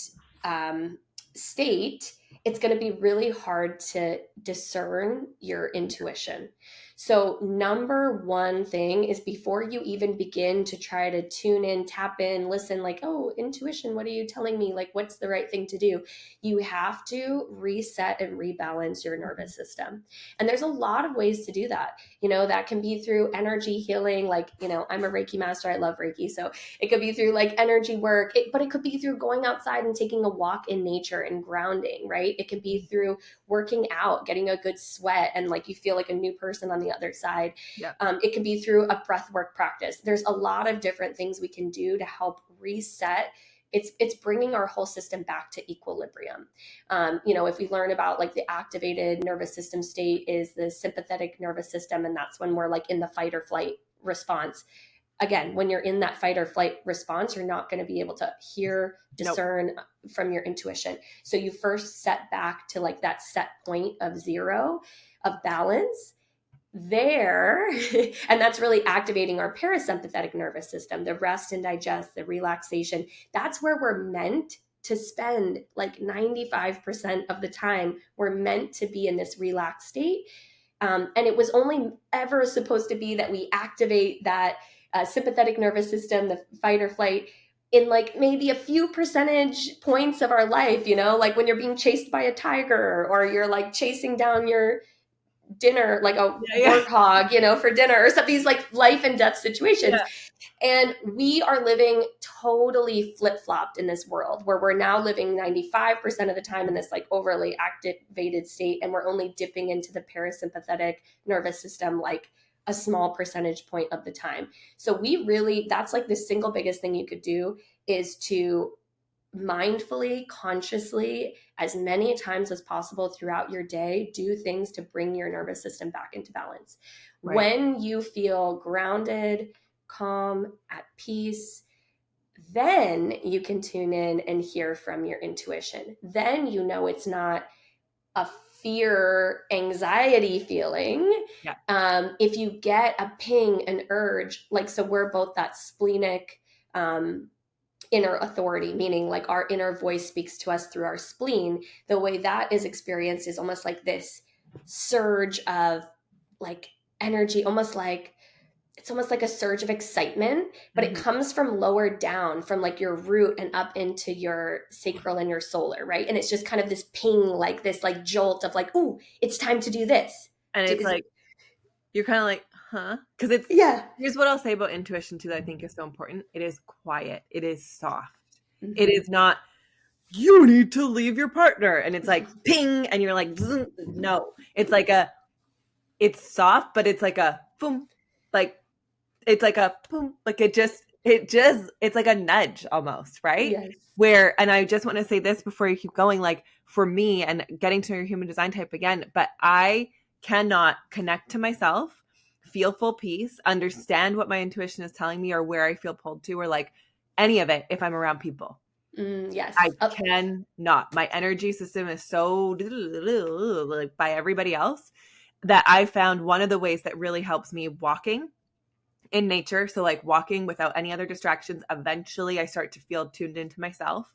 um, state, it's going to be really hard to discern your intuition. So, number one thing is before you even begin to try to tune in, tap in, listen, like, oh, intuition, what are you telling me? Like, what's the right thing to do? You have to reset and rebalance your Mhm. nervous system. And there's a lot of ways to do that. That can be through energy healing. Like, I'm a Reiki master. I love Reiki. So, it could be through like energy work, but it could be through going outside and taking a walk in nature and grounding, right? It could be through working out, getting a good sweat, and like you feel like a new person on the other side. Yeah. It can be through a breath work practice. There's a lot of different things we can do to help reset it's bringing our whole system back to equilibrium. If we learn about like the activated nervous system state is the sympathetic nervous system, and that's when we're like in the fight or flight response. Again, when you're in that fight or flight response, you're not going to be able to hear, Nope. discern from your intuition. So you first set back to like that set point of zero of balance there. And that's really activating our parasympathetic nervous system, the rest and digest, the relaxation. That's where we're meant to spend like 95% of the time. We're meant to be in this relaxed state. And it was only ever supposed to be that we activate that sympathetic nervous system, the fight or flight, in like maybe a few percentage points of our life, like when you're being chased by a tiger or you're like chasing down your dinner, like a Yeah. warthog, for dinner or some these like life and death situations. Yeah. And we are living totally flip-flopped in this world where we're now living 95% of the time in this like overly activated state, and we're only dipping into the parasympathetic nervous system like a small percentage point of the time. So that's like the single biggest thing you could do is to mindfully, consciously, as many times as possible throughout your day, do things to bring your nervous system back into balance. Right. When you feel grounded, calm, at peace, then you can tune in and hear from your intuition. Then it's not a fear, anxiety feeling. Yeah. If you get a ping, an urge, like, so we're both that splenic, inner authority, meaning like our inner voice speaks to us through our spleen. The way that is experienced is almost like this surge of like energy, it's almost like a surge of excitement, but it comes from lower down, from like your root and up into your sacral and your solar, right? And it's just kind of this ping, like this like jolt of like, ooh, it's time to do this. And it's like, you're kind of like, huh? Because yeah. Here's what I'll say about intuition too that I think is so important. It is quiet. It is soft. Mm-hmm. It is not, you need to leave your partner. And it's like ping. And you're like, no. It's like it's soft, but it's like a boom. Like, it's like a boom. Like it's like a nudge almost, right? Yes. And I just want to say this before you keep going, like for me and getting to your human design type again, but I cannot connect to myself, feel full peace, understand what my intuition is telling me or where I feel pulled to or like any of it if I'm around people. Yes. I cannot. My energy system is so like by everybody else that I found one of the ways that really helps me walking in nature. So like walking without any other distractions. Eventually I start to feel tuned into myself.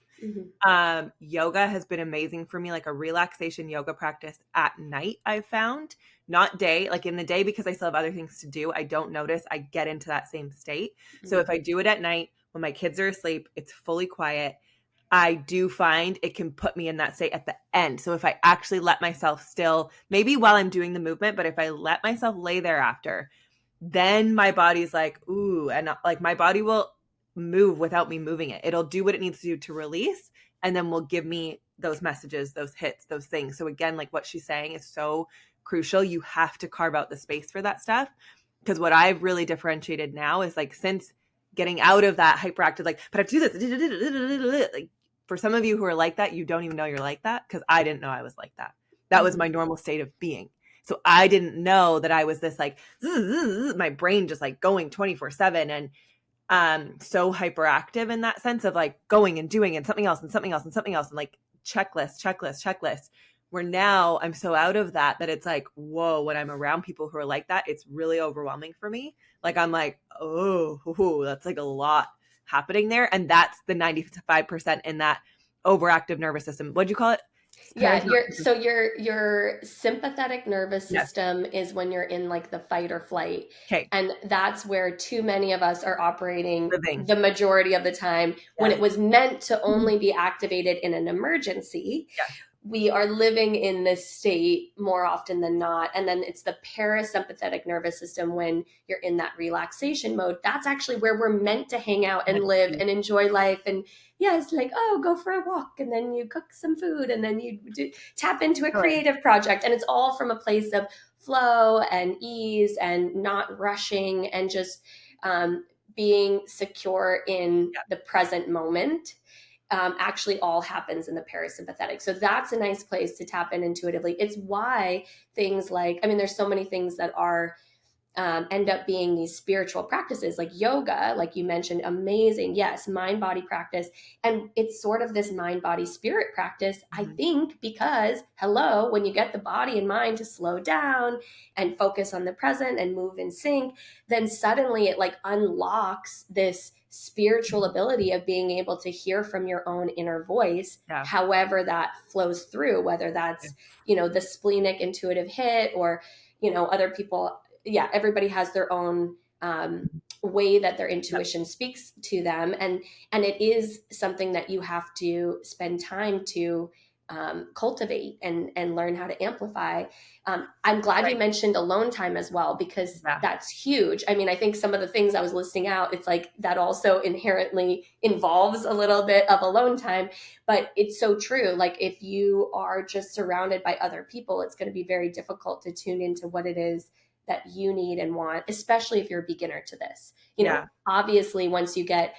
Yoga has been amazing for me, like a relaxation yoga practice at night. I've found, not day, like in the day, because I still have other things to do. I don't notice I get into that same state. So if I do it at night when my kids are asleep, it's fully quiet. I do find it can put me in that state at the end. So if I actually let myself still, maybe while I'm doing the movement, but if I let myself lay there after, then my body's like, ooh, and like my body will move without me moving it. It'll do what it needs to do to release, and then will give me those messages, those hits, those things. So again, like what she's saying is so crucial. You have to carve out the space for that stuff. Because what I've really differentiated now is like, since getting out of that hyperactive, like, but I have to do this, like for some of you who are like that, you don't even know you're like that, because I didn't know I was like that. That was my normal state of being. So I didn't know that I was this like, my brain just like going 24/7 and so hyperactive in that sense of like going and doing and something else and something else and something else and like checklist. Where now I'm so out of that it's like, whoa, when I'm around people who are like that, it's really overwhelming for me. Like I'm like, oh, that's like a lot happening there. And that's the 95% in that overactive nervous system. What'd you call it? Yeah, your sympathetic nervous system is when you're in like the fight or flight. Okay. And that's where too many of us are operating Living. the majority of the time when it was meant to only be activated in an emergency. Yes. We are living in this state more often than not. And then it's the parasympathetic nervous system when you're in that relaxation mode. That's actually where we're meant to hang out and live and enjoy life. And yes, like, oh, go for a walk and then you cook some food and then you tap into a creative project. And it's all from a place of flow and ease and not rushing and just being secure in the present moment. actually all happens in the parasympathetic. So that's a nice place to tap in intuitively. It's why things like, I mean, there's so many things that are end up being these spiritual practices like yoga, like you mentioned, amazing. Yes, mind body practice. And it's sort of this mind body spirit practice, I Mhm. think, because hello, when you get the body and mind to slow down and focus on the present and move in sync, then suddenly it like unlocks this spiritual ability of being able to hear from your own inner voice, Yeah. however that flows through, whether Yeah. that's, the splenic intuitive hit or, other people, yeah, everybody has their own way that their Yep. intuition speaks to them, and it is something that you have to spend time to cultivate and learn how to amplify. I'm glad you Right. mentioned alone time as well, because Yeah. that's huge. I mean, I think some of the things I was listing out, it's like that also inherently involves a little bit of alone time, but it's so true. Like if you are just surrounded by other people, it's going to be very difficult to tune into what it is that you need and want, especially if you're a beginner to this. Yeah. Obviously, once you get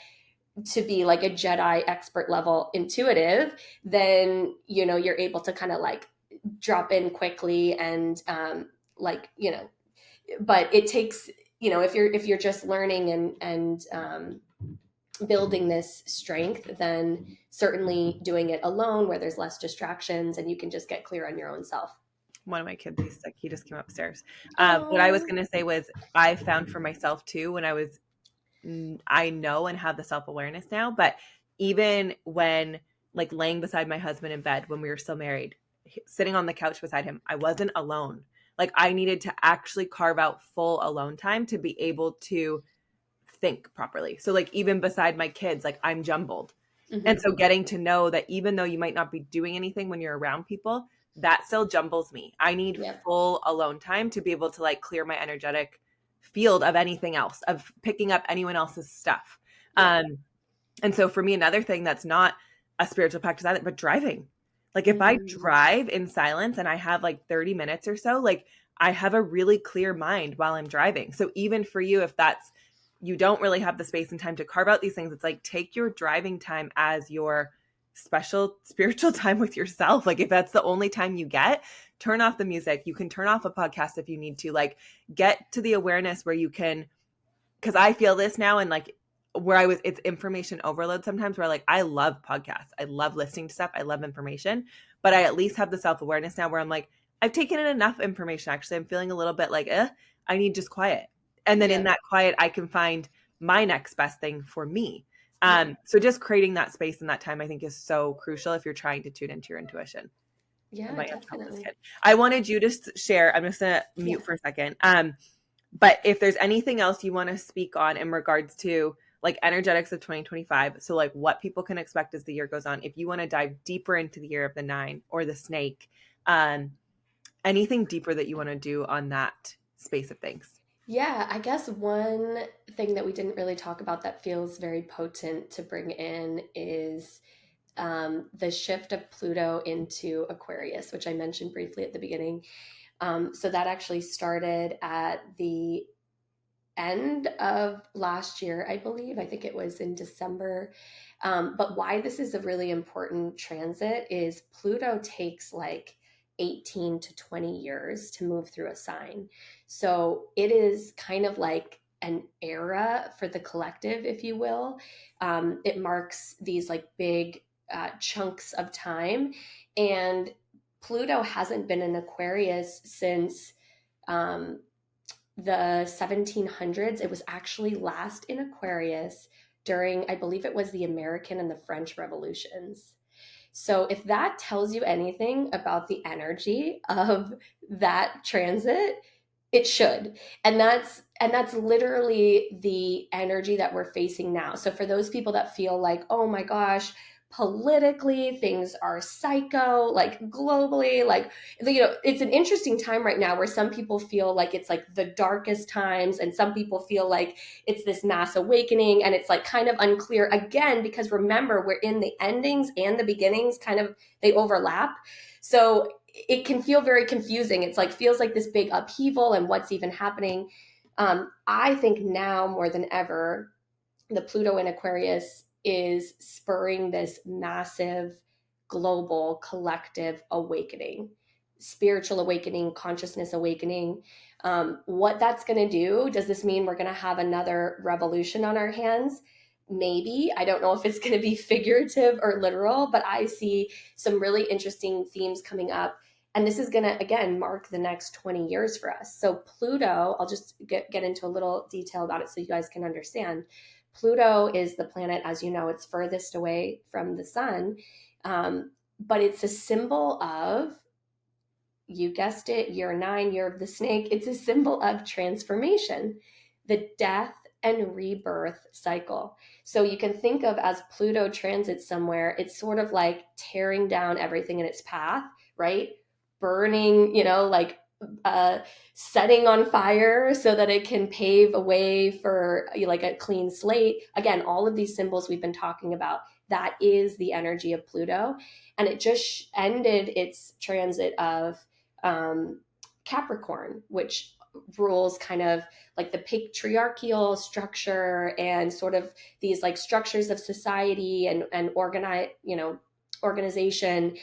to be like a Jedi expert level intuitive, then, you're able to kind of like drop in quickly and, like, but it takes, if you're just learning and building this strength, then certainly doing it alone where there's less distractions and you can just get clear on your own self. One of my kids, he's sick. He just came upstairs. What I was Oh, going to say was I found for myself too when I know and have the self-awareness now, but even when like laying beside my husband in bed when we were still married, sitting on the couch beside him, I wasn't alone. Like I needed to actually carve out full alone time to be able to think properly. So like even beside my kids, like I'm jumbled. And mm-hmm. so getting to know that even though you might not be doing anything when you're around people, that still jumbles me. I need Yep. full alone time to be able to like clear my energetic field of anything else, of picking up anyone else's stuff. Yep. And so for me, another thing that's not a spiritual practice either, but driving. Like if I Mm, drive in silence and I have like 30 minutes or so, like I have a really clear mind while I'm driving. So even for you, if that's, you don't really have the space and time to carve out these things, it's like take your driving time as your special spiritual time with yourself. Like if that's the only time you get, turn off the music. You can turn off a podcast if you need to. Like get to the awareness where you can, because I feel this now and like where I was, it's information overload sometimes where like I love podcasts. I love listening to stuff. I love information, but I at least have the self-awareness now where I'm like, I've taken in enough information. Actually, I'm feeling a little bit like, I need just quiet. And then in yep. that quiet, I can find my next best thing for me. Yep. So just creating that space and that time, I think is so crucial if you're trying to tune into your intuition. I Yeah, might have to help this definitely. kid. I wanted you to share. I'm just gonna Yeah. mute for a second. But if there's anything else you want to speak on in regards to like energetics of 2025, so like what people can expect as the year goes on, if you want to dive deeper into the year of the nine or the snake, um, anything deeper that you want to do on that space of things. Yeah, I guess one thing that we didn't really talk about that feels very potent to bring in is the shift of Pluto into Aquarius, which I mentioned briefly at the beginning. So that actually started at the end of last year, I believe. I think it was in December. But why this is a really important transit is Pluto takes like 18 to 20 years to move through a sign. So it is kind of like an era for the collective, if you will. It marks these like big chunks of time. And Pluto hasn't been in Aquarius since um, the 1700s. It was actually last in Aquarius during, I believe it was the American and the French revolutions. So if that tells you anything about the energy of that transit, it should. And that's literally the energy that we're facing now. So for those people that feel like, "Oh my gosh, politically things are psycho, like globally, like it's an interesting time right now where some people feel like it's like the darkest times and some people feel like it's this mass awakening, and it's like kind of unclear again because remember we're in the endings and the beginnings, kind of they overlap. So it can feel very confusing. It's like feels like this big upheaval and what's even happening. I think now more than ever, the Pluto in Aquarius is spurring this massive global collective awakening, spiritual awakening, consciousness awakening. What that's going to do, does this mean we're going to have another revolution on our hands? Maybe. I don't know if it's going to be figurative or literal, but I see some really interesting themes coming up. And this is going to, again, mark the next 20 years for us. So, Pluto, I'll just get into a little detail about it so you guys can understand. Pluto is the planet, as you know, it's furthest away from the sun, but it's a symbol of, you guessed it, year 9, year of the snake. It's a symbol of transformation, the death and rebirth cycle. So you can think of, as Pluto transits somewhere, it's sort of like tearing down everything in its path, right? Burning, like setting on fire so that it can pave a way for like a clean slate. Again, all of these symbols we've been talking about, that is the energy of Pluto. And it just ended its transit of Capricorn, which rules kind of like the patriarchal structure and sort of these like structures of society and organization.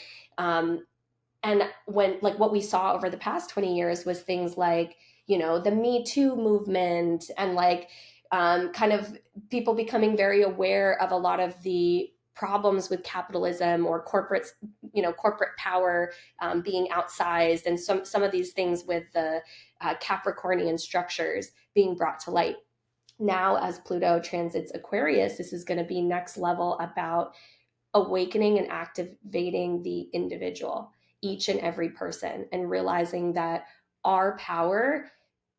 And when, like, what we saw over the past 20 years was things like, the Me Too movement, and like kind of people becoming very aware of a lot of the problems with capitalism or corporate power being outsized, and some of these things with the Capricornian structures being brought to light. Now, as Pluto transits Aquarius, this is going to be next level about awakening and activating the individual, each and every person, and realizing that our power,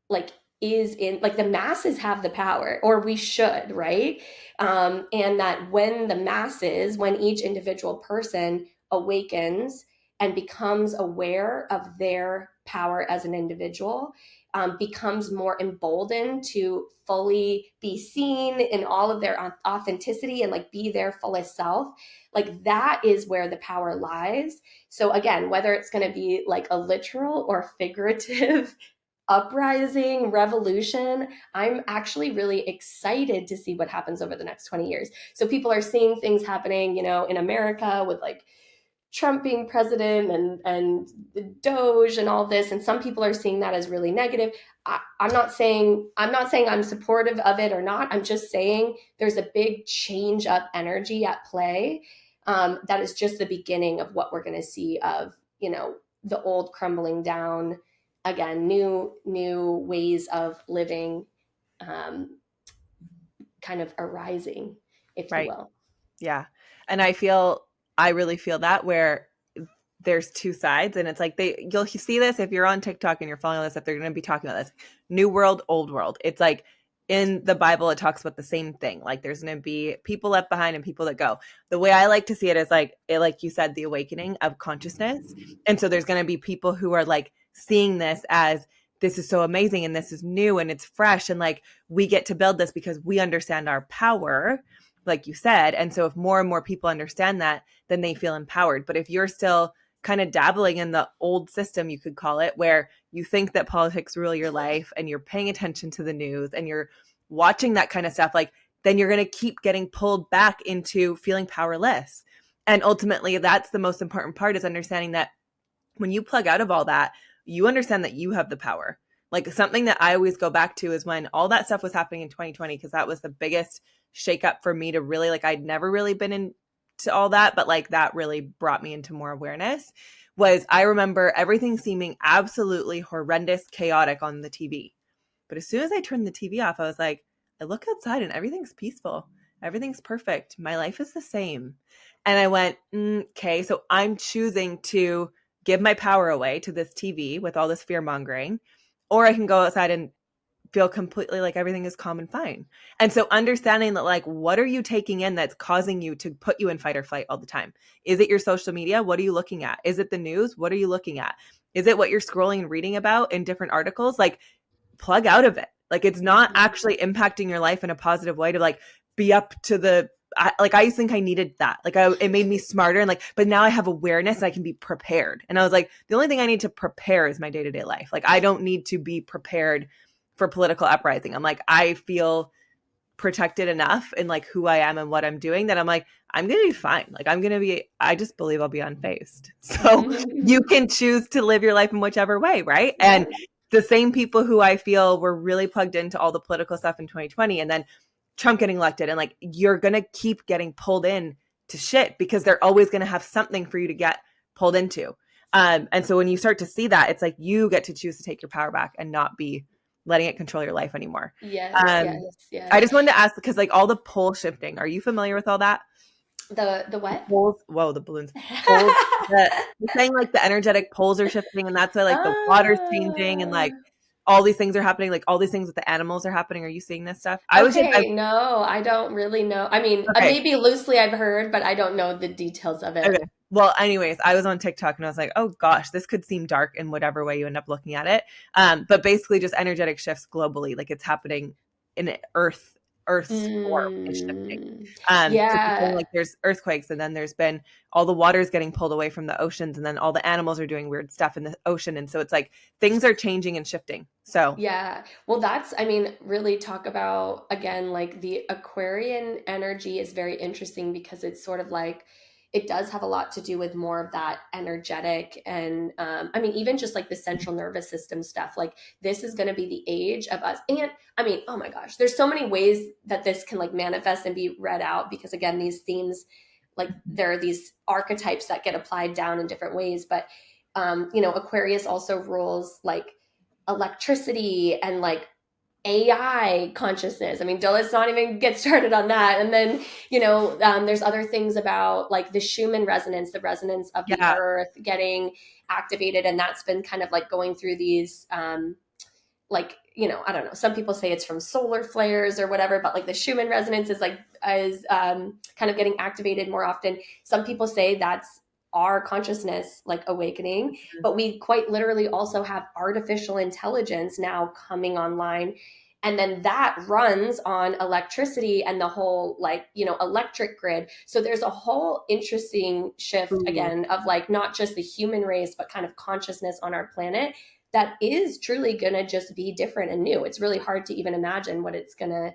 like, is in, like, the masses have the power, or we should, right? And that when each individual person awakens and becomes aware of their power as an individual, becomes more emboldened to fully be seen in all of their authenticity and like be their fullest self, like that is where the power lies. So again, whether it's going to be like a literal or figurative uprising, revolution, I'm actually really excited to see what happens over the next 20 years. So people are seeing things happening, in America with like Trump being president and the Doge and all this, and some people are seeing that as really negative. I'm not saying I'm supportive of it or not. I'm just saying there's a big change up energy at play. That is just the beginning of what we're going to see of the old crumbling down, again, new ways of living, um, kind of arising, if you Right. will. Yeah. And I really feel that, where there's two sides, and it's like you'll see this if you're on TikTok and you're following this, that they're going to be talking about this new world, old world. It's like in the Bible, it talks about the same thing. Like there's going to be people left behind and people that go. The way I like to see it is like you said, the awakening of consciousness. And so there's going to be people who are like seeing this as, this is so amazing and this is new and it's fresh, and like we get to build this because we understand our power, like you said. And so if more and more people understand that, then they feel empowered. But if you're still kind of dabbling in the old system, you could call it, where you think that politics rule your life and you're paying attention to the news and you're watching that kind of stuff, like then you're going to keep getting pulled back into feeling powerless. And ultimately, that's the most important part, is understanding that when you plug out of all that, you understand that you have the power. Like something that I always go back to is when all that stuff was happening in 2020, because that was the biggest shakeup for me to really, like, I'd never really been into all that, but like that really brought me into more awareness. Was I remember everything seeming absolutely horrendous, chaotic on the TV. But as soon as I turned the TV off, I was like, I look outside and everything's peaceful. Everything's perfect. My life is the same. And I went, okay, so I'm choosing to give my power away to this TV with all this fear mongering, or I can go outside and feel completely like everything is calm and fine. And so understanding that, like, what are you taking in that's causing you to put you in fight or flight all the time? Is it your social media? What are you looking at? Is it the news? What are you looking at? Is it what you're scrolling and reading about in different articles? Like, plug out of it. Like, it's not actually impacting your life in a positive way to like be up to the, I used to think I needed that. Like it made me smarter, and like, but now I have awareness and I can be prepared. And I was like, the only thing I need to prepare is my day-to-day life. Like I don't need to be prepared for political uprising. I'm like, I feel protected enough in like who I am and what I'm doing that I'm like, I'm going to be fine. Like I just believe I'll be unfazed. So you can choose to live your life in whichever way, right? And Yeah. the same people who I feel were really plugged into all the political stuff in 2020 and then Trump getting elected, and like you're going to keep getting pulled in to shit because they're always going to have something for you to get pulled into. And so when you start to see that, it's like you get to choose to take your power back and not be letting it control your life anymore. Yes, Um, yes, I yes. just wanted to ask because like all the pole shifting, are you familiar with all that? The The what? poles, whoa, the balloons, poles. The you're saying like the energetic poles are shifting, and that's why like the water's changing, and like Oh, all these things are happening. Like all these things with the animals are happening. Are you seeing this stuff? okay. No, I don't really know. I mean, Okay. maybe loosely I've heard, but I don't know the details of Okay. it. Well, anyways, I was on TikTok and I was like, oh gosh, this could seem dark in whatever way you end up looking at it. But basically just energetic shifts globally, like it's happening in Earth's form is shifting. Mm, Because you're saying yeah. like there's earthquakes and then there's been all the water's getting pulled away from the oceans and then all the animals are doing weird stuff in the ocean. And so it's like things are changing and shifting. So Yeah. Well, I mean, really talk about again, like the Aquarian energy is very interesting because it's sort of like it does have a lot to do with more of that energetic and I mean, even just like the central nervous system stuff. Like this is going to be the age of us. And I mean, oh my gosh, there's so many ways that this can like manifest and be read out because again, these themes, like there are these archetypes that get applied down in different ways. But Aquarius also rules like electricity and like AI consciousness. I mean, let's not even get started on that. And then, there's other things about like the Schumann resonance, the resonance of the yeah, earth getting activated. And that's been kind of like going through these, like, I don't know. Some people say it's from solar flares or whatever, but like the Schumann resonance is kind of getting activated more often. Some people say that's our consciousness like awakening, but we quite literally also have artificial intelligence now coming online. And then that runs on electricity and the whole like, electric grid. So there's a whole interesting shift ooh, again of like not just the human race, but kind of consciousness on our planet that is truly going to just be different and new. It's really hard to even imagine what it's going to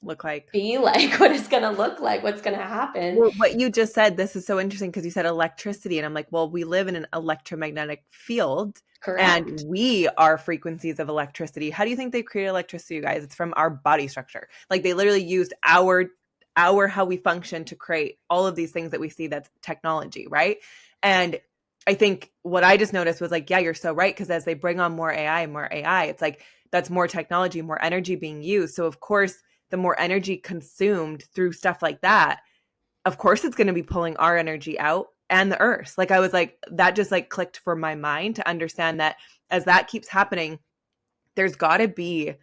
look like. be like, what it's going to look like, what's going to happen. Well, what you just said, this is so interesting because you said electricity, and I'm like, well, we live in an electromagnetic field, and Correct. we are frequencies of electricity. How do you think they create electricity, you guys? It's from our body structure. Like they literally used our how we function to create all of these things that we see that's technology, right? And I think what I just noticed was like, yeah, you're so right. Because as they bring on more AI, it's like that's more technology, more energy being used. So of course, the more energy consumed through stuff like that, of course it's going to be pulling our energy out and the earth. Like I was like, that just like clicked for my mind to understand that as that keeps happening, there's got to be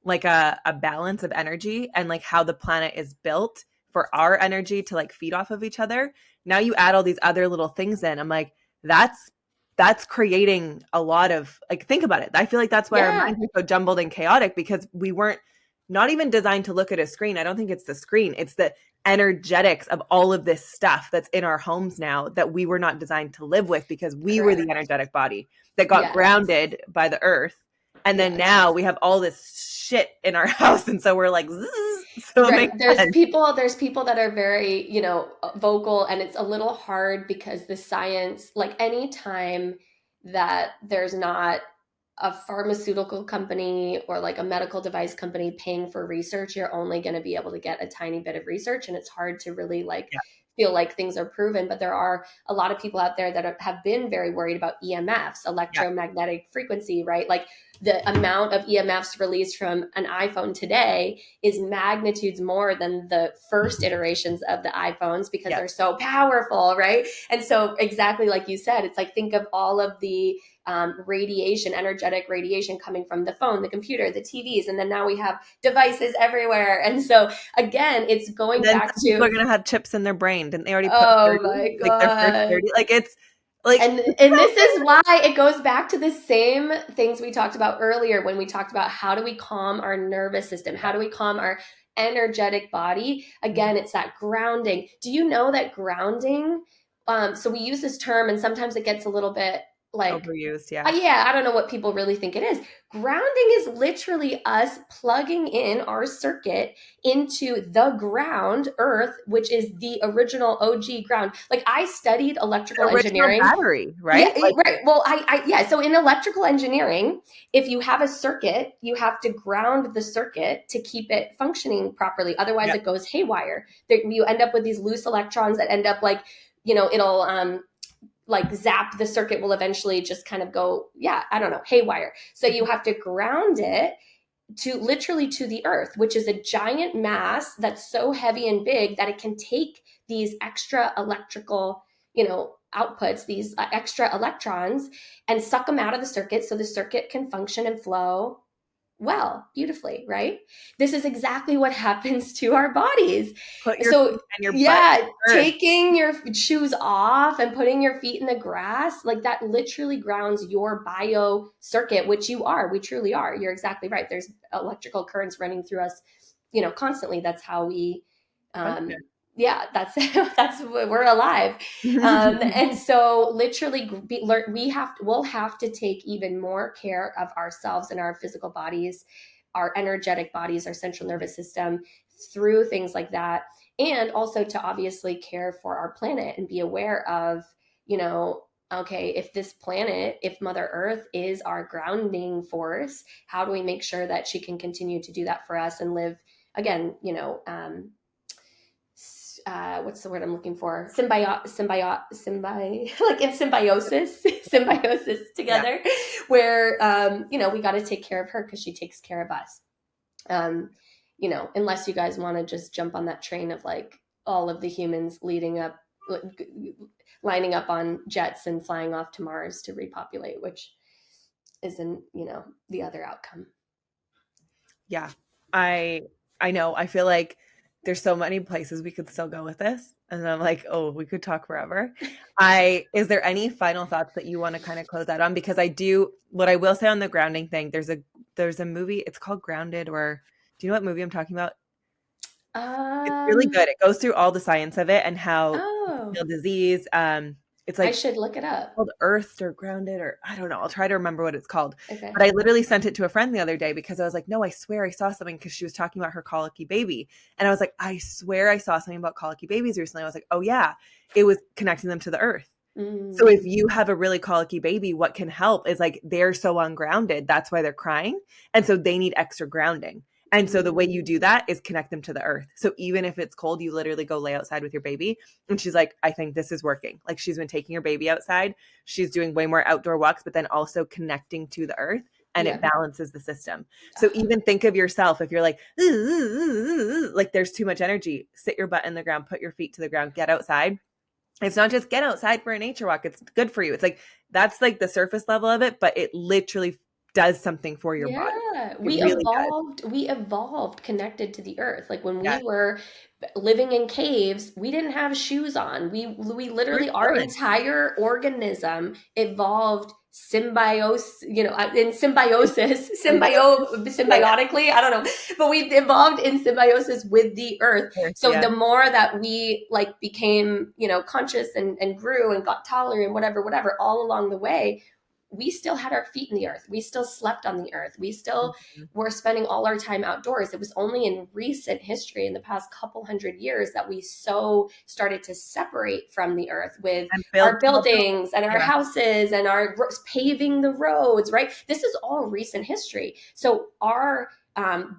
like a balance of energy and like how the planet is built for our energy to like feed off of each other. Now you add all these other little things in. I'm like, that's creating a lot of like think about it. I feel like that's why our Yeah. minds are so jumbled and chaotic because we weren't not even designed to look at a screen. I don't think it's the screen. It's the energetics of all of this stuff that's in our homes now that we were not designed to live with because we were the Correct. energetic body that got Yes. grounded by the earth. And then Yes. now we have all this shit in our house. And so we're like, zzz, so it Right. makes There's sense. people, there's people that are very, vocal, and it's a little hard because the science, like any time that there's not a pharmaceutical company or like a medical device company paying for research, you're only going to be able to get a tiny bit of research. And it's hard to really like Yeah. feel like things are proven. But there are a lot of people out there that have been very worried about EMFs, Yeah. electromagnetic frequency, right? Like the amount of EMFs released from an iPhone today is magnitudes more than the first iterations of the iPhones because Yeah. they're so powerful, right? And so, exactly like you said, it's like think of all of the radiation, energetic radiation coming from the phone, the computer, the TVs, and then now we have devices everywhere. And so, again, it's And going then back some people to, are going to have chips in their brain. Didn't they already put oh 30, my like their first God. 30? Like it's like, And this is why it goes back to the same things we talked about earlier when we talked about how do we calm our nervous system? How do we calm our energetic body? Again, it's that grounding. Do you know that grounding? So we use this term, and sometimes it gets a little bit. like Overused, yeah. yeah, I don't know what people really think it is. Grounding is literally us plugging in our circuit into the ground, Earth, which is the original OG ground. Like I studied The electrical original engineering. battery, Yeah, right? Like, right. Well, yeah. So in electrical engineering, if you have a circuit, you have to ground the circuit to keep it functioning properly. Otherwise, yeah, it goes haywire. You end up with these loose electrons that end up like, it'll like zap the circuit will eventually just kind of go, yeah, I don't know, haywire. So you have to ground it to literally to the earth, which is a giant mass that's so heavy and big that it can take these extra electrical, outputs, these extra electrons, and suck them out of the circuit so the circuit can function and flow well, beautifully, right? This is exactly what happens to our bodies. put your So, feet and your butt yeah, in the earth. taking your shoes off and putting your feet in the grass, like that literally grounds your bio circuit, which you are. We truly are. You're exactly right. There's electrical currents running through us, constantly. That's how we, um, Function. yeah, that's we're alive. And so literally we'll have to take even more care of ourselves and our physical bodies, our energetic bodies, our central nervous system through things like that. And also to obviously care for our planet and be aware of, okay, if this planet, if Mother Earth is our grounding force, how do we make sure that she can continue to do that for us and live again, what's the word I'm looking for? Like in symbiosis, symbiosis Yeah. together, where we got to take care of her because she takes care of us. Unless you guys want to just jump on that train of like all of the humans lining up on jets and flying off to Mars to repopulate, which isn't, the other outcome. Yeah. I I know. I feel like there's so many places we could still go with this. And I'm like, oh, we could talk forever. Is there any final thoughts that you want to kind of close out on? Because what I will say on the grounding thing, there's a movie, it's called Grounded, or do you know what movie I'm talking about? It's really Um. good. It goes through all the science of it and how you can Oh, heal disease. It's I like should look it up. called Earthed or Grounded, or I don't know. I'll try to remember what it's called. Okay. But I literally sent it to a friend the other day because I was like, no, I swear I saw something, because she was talking about her colicky baby. And I was like, I swear I saw something about colicky babies recently. I was like, oh yeah, it was connecting them to the earth. So if Mm, you have a really colicky baby, what can help is like they're so ungrounded. That's why they're crying. And so they need extra grounding. And so the way you do mm, that is connect them to the earth. So even if it's cold, you literally go lay outside with your baby. And she's like, I think this is working. Like she's been taking her baby outside. She's doing way more outdoor walks, but then also connecting to the earth, and it yeah. balances the system. So even think of yourself, if you're like there's too much energy, sit your butt in the ground, put your feet to the ground, get outside. It's not just get outside for a nature walk. It's good for you. It's like that's like the surface level of it, but it literally does something for your body. Yeah, It really does. we evolved connected to the earth. Like when we Yes. were living in caves, we didn't have shoes on. We We're literally our chilling. entire organism evolved in symbiosis, Symbiosis. Yeah, yeah. symbiotically, I don't know. But we evolved in symbiosis with the earth. Earth, So yeah. the more that we like became, conscious and grew and got taller and whatever all along the way, we still had our feet in the earth. We still slept on the earth. We still Mhm. were spending all our time outdoors. It was only in recent history, in the past couple hundred years, that we so started to separate from the earth with And our build tall buildings. buildings and our Yeah. houses and our paving the roads, right? This is all recent history. So our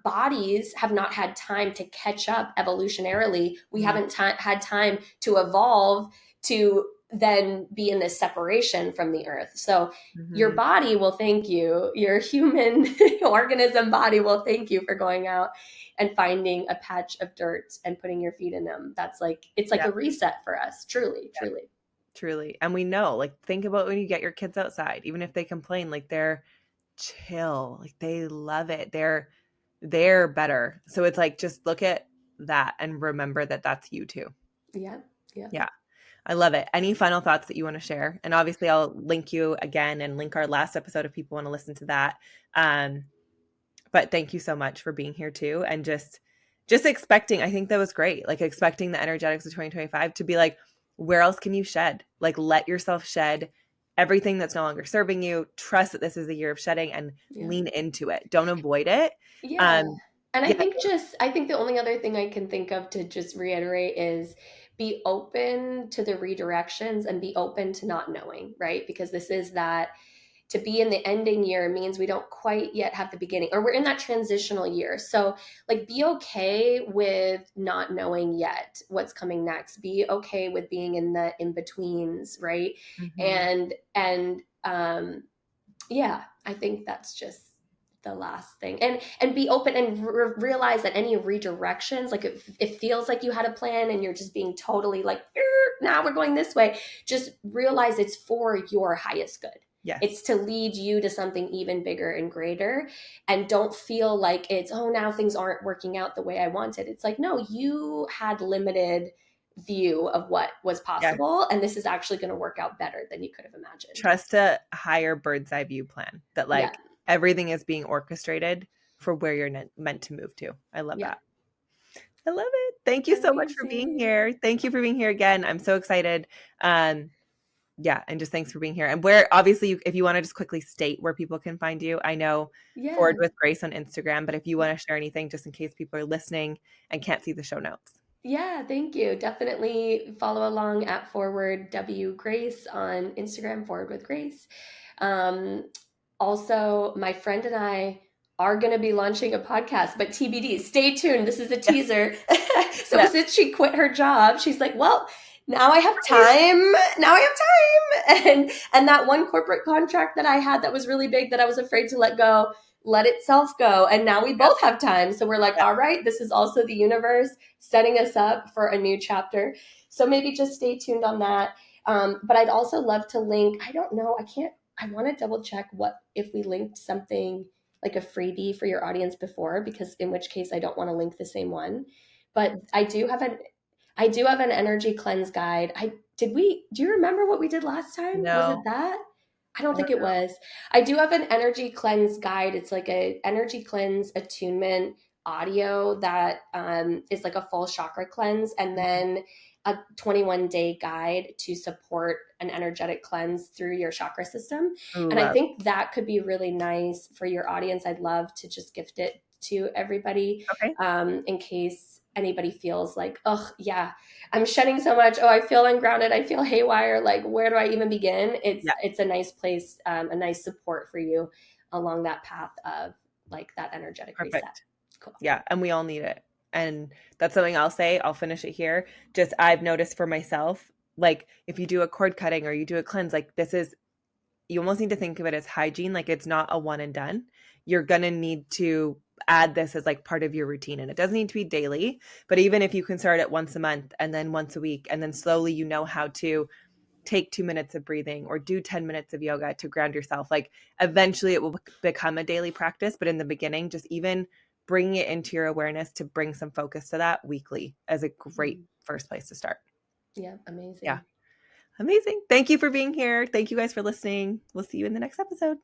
bodies have not had time to catch up evolutionarily. We Mhm. haven't had time to evolve to then be in this separation from the earth. So your Mhm. body will thank you. Your human organism body will thank you for going out and finding a patch of dirt and putting your feet in them. It's like Yeah, a reset for us, truly, yeah, truly. truly. And we know, like, think about when you get your kids outside, even if they complain, like they're chill, like they love it. They're better. So it's like just look at that and remember that that's you too. Yeah, yeah. Yeah. I love it. Any final thoughts that you want to share? And obviously I'll link you again and link our last episode if people want to listen to that. Um, but thank you so much for being here too. And just expecting, I think that was great. Like expecting the energetics of 2025 to be like, where else can you shed? Like let yourself shed everything that's no longer serving you, trust that this is the year of shedding and Yeah. lean into it. Don't avoid it. Yeah. Um, And yeah, I think the only other thing I can think of to just reiterate is be open to the redirections and be open to not knowing, right? Because this is that to be in the ending year means we don't quite yet have the beginning, or we're in that transitional year. So like be okay with not knowing yet what's coming next. Be okay with being in the in-betweens, right? mhm. And yeah, I think that's just the last thing. And be open and realize that any redirections, like if it feels like you had a plan and you're just being totally like, now we're going this way, just realize it's for your highest good. It's Yes. to lead you to something even bigger and greater. And don't feel like it's, oh, now things aren't working out the way I wanted. It's like, no, you had limited view of what was Yeah. possible, and this is actually going to work out better than you could have imagined. Trust a higher bird's eye view plan that Yeah. like everything is being orchestrated for where you're meant to move to. I love Yeah. that. I love it. Thank you so much for being Amazing. here. Thank you for being here again. I'm so excited. Um, yeah, and just thanks for being here. And where obviously, if you want to just quickly state where people can find you, I know Forward Yeah. with Grace on Instagram, but if you want to share anything, just in case people are listening and can't see the show notes. Yeah, thank you. Definitely follow along at Forward W Grace on Instagram, Forward with Grace. Um, Also, my friend and I are going to be launching a podcast, but TBD, stay tuned. This is a Yeah, teaser. So, yeah, since she quit her job, she's like, well, now I have time. Now I have time. And that one corporate contract that I had that was really big that I was afraid to let go, let itself go. And now we yeah, both have time. So, we're like, yeah. all right, this is also the universe setting us up for a new chapter. So, maybe just stay tuned on that. But I'd also love to link, I don't know, I want to double check what if we linked something like a freebie for your audience before, because in which case I don't want to link the same one. But I do have an energy cleanse guide. I did we do you remember what we did last time? Was No, it that? I don't I don't think it know. was. I do have an energy cleanse guide. It's like a energy cleanse attunement audio that is like a full chakra cleanse, and then a 21-day guide to support an energetic cleanse through your chakra system. Ooh, And I love. think that could be really nice for your audience. I'd love to just gift it to everybody, Okay. in case anybody feels like, oh, yeah, I'm shedding so much. Oh, I feel ungrounded. I feel haywire. Like, where do I even begin? Yeah, It's a nice place, a nice support for you along that path of like that energetic reset. perfect. Cool. Yeah, and we all need it. And that's something I'll say. I'll finish it here. Just I've noticed for myself, like if you do a cord cutting or you do a cleanse, like this is you almost need to think of it as hygiene. Like it's not a one and done. You're gonna need to add this as like part of your routine. And it doesn't need to be daily, but even if you can start it once a month and then once a week, and then slowly you know how to take 2 minutes of breathing or do 10 minutes of yoga to ground yourself. Like eventually it will become a daily practice, but in the beginning, just even bringing it into your awareness to bring some focus to that weekly as a great Mhm. first place to start. Yeah, Yeah. amazing. Amazing. Thank you for being here. Thank you guys for listening. We'll see you in the next episode.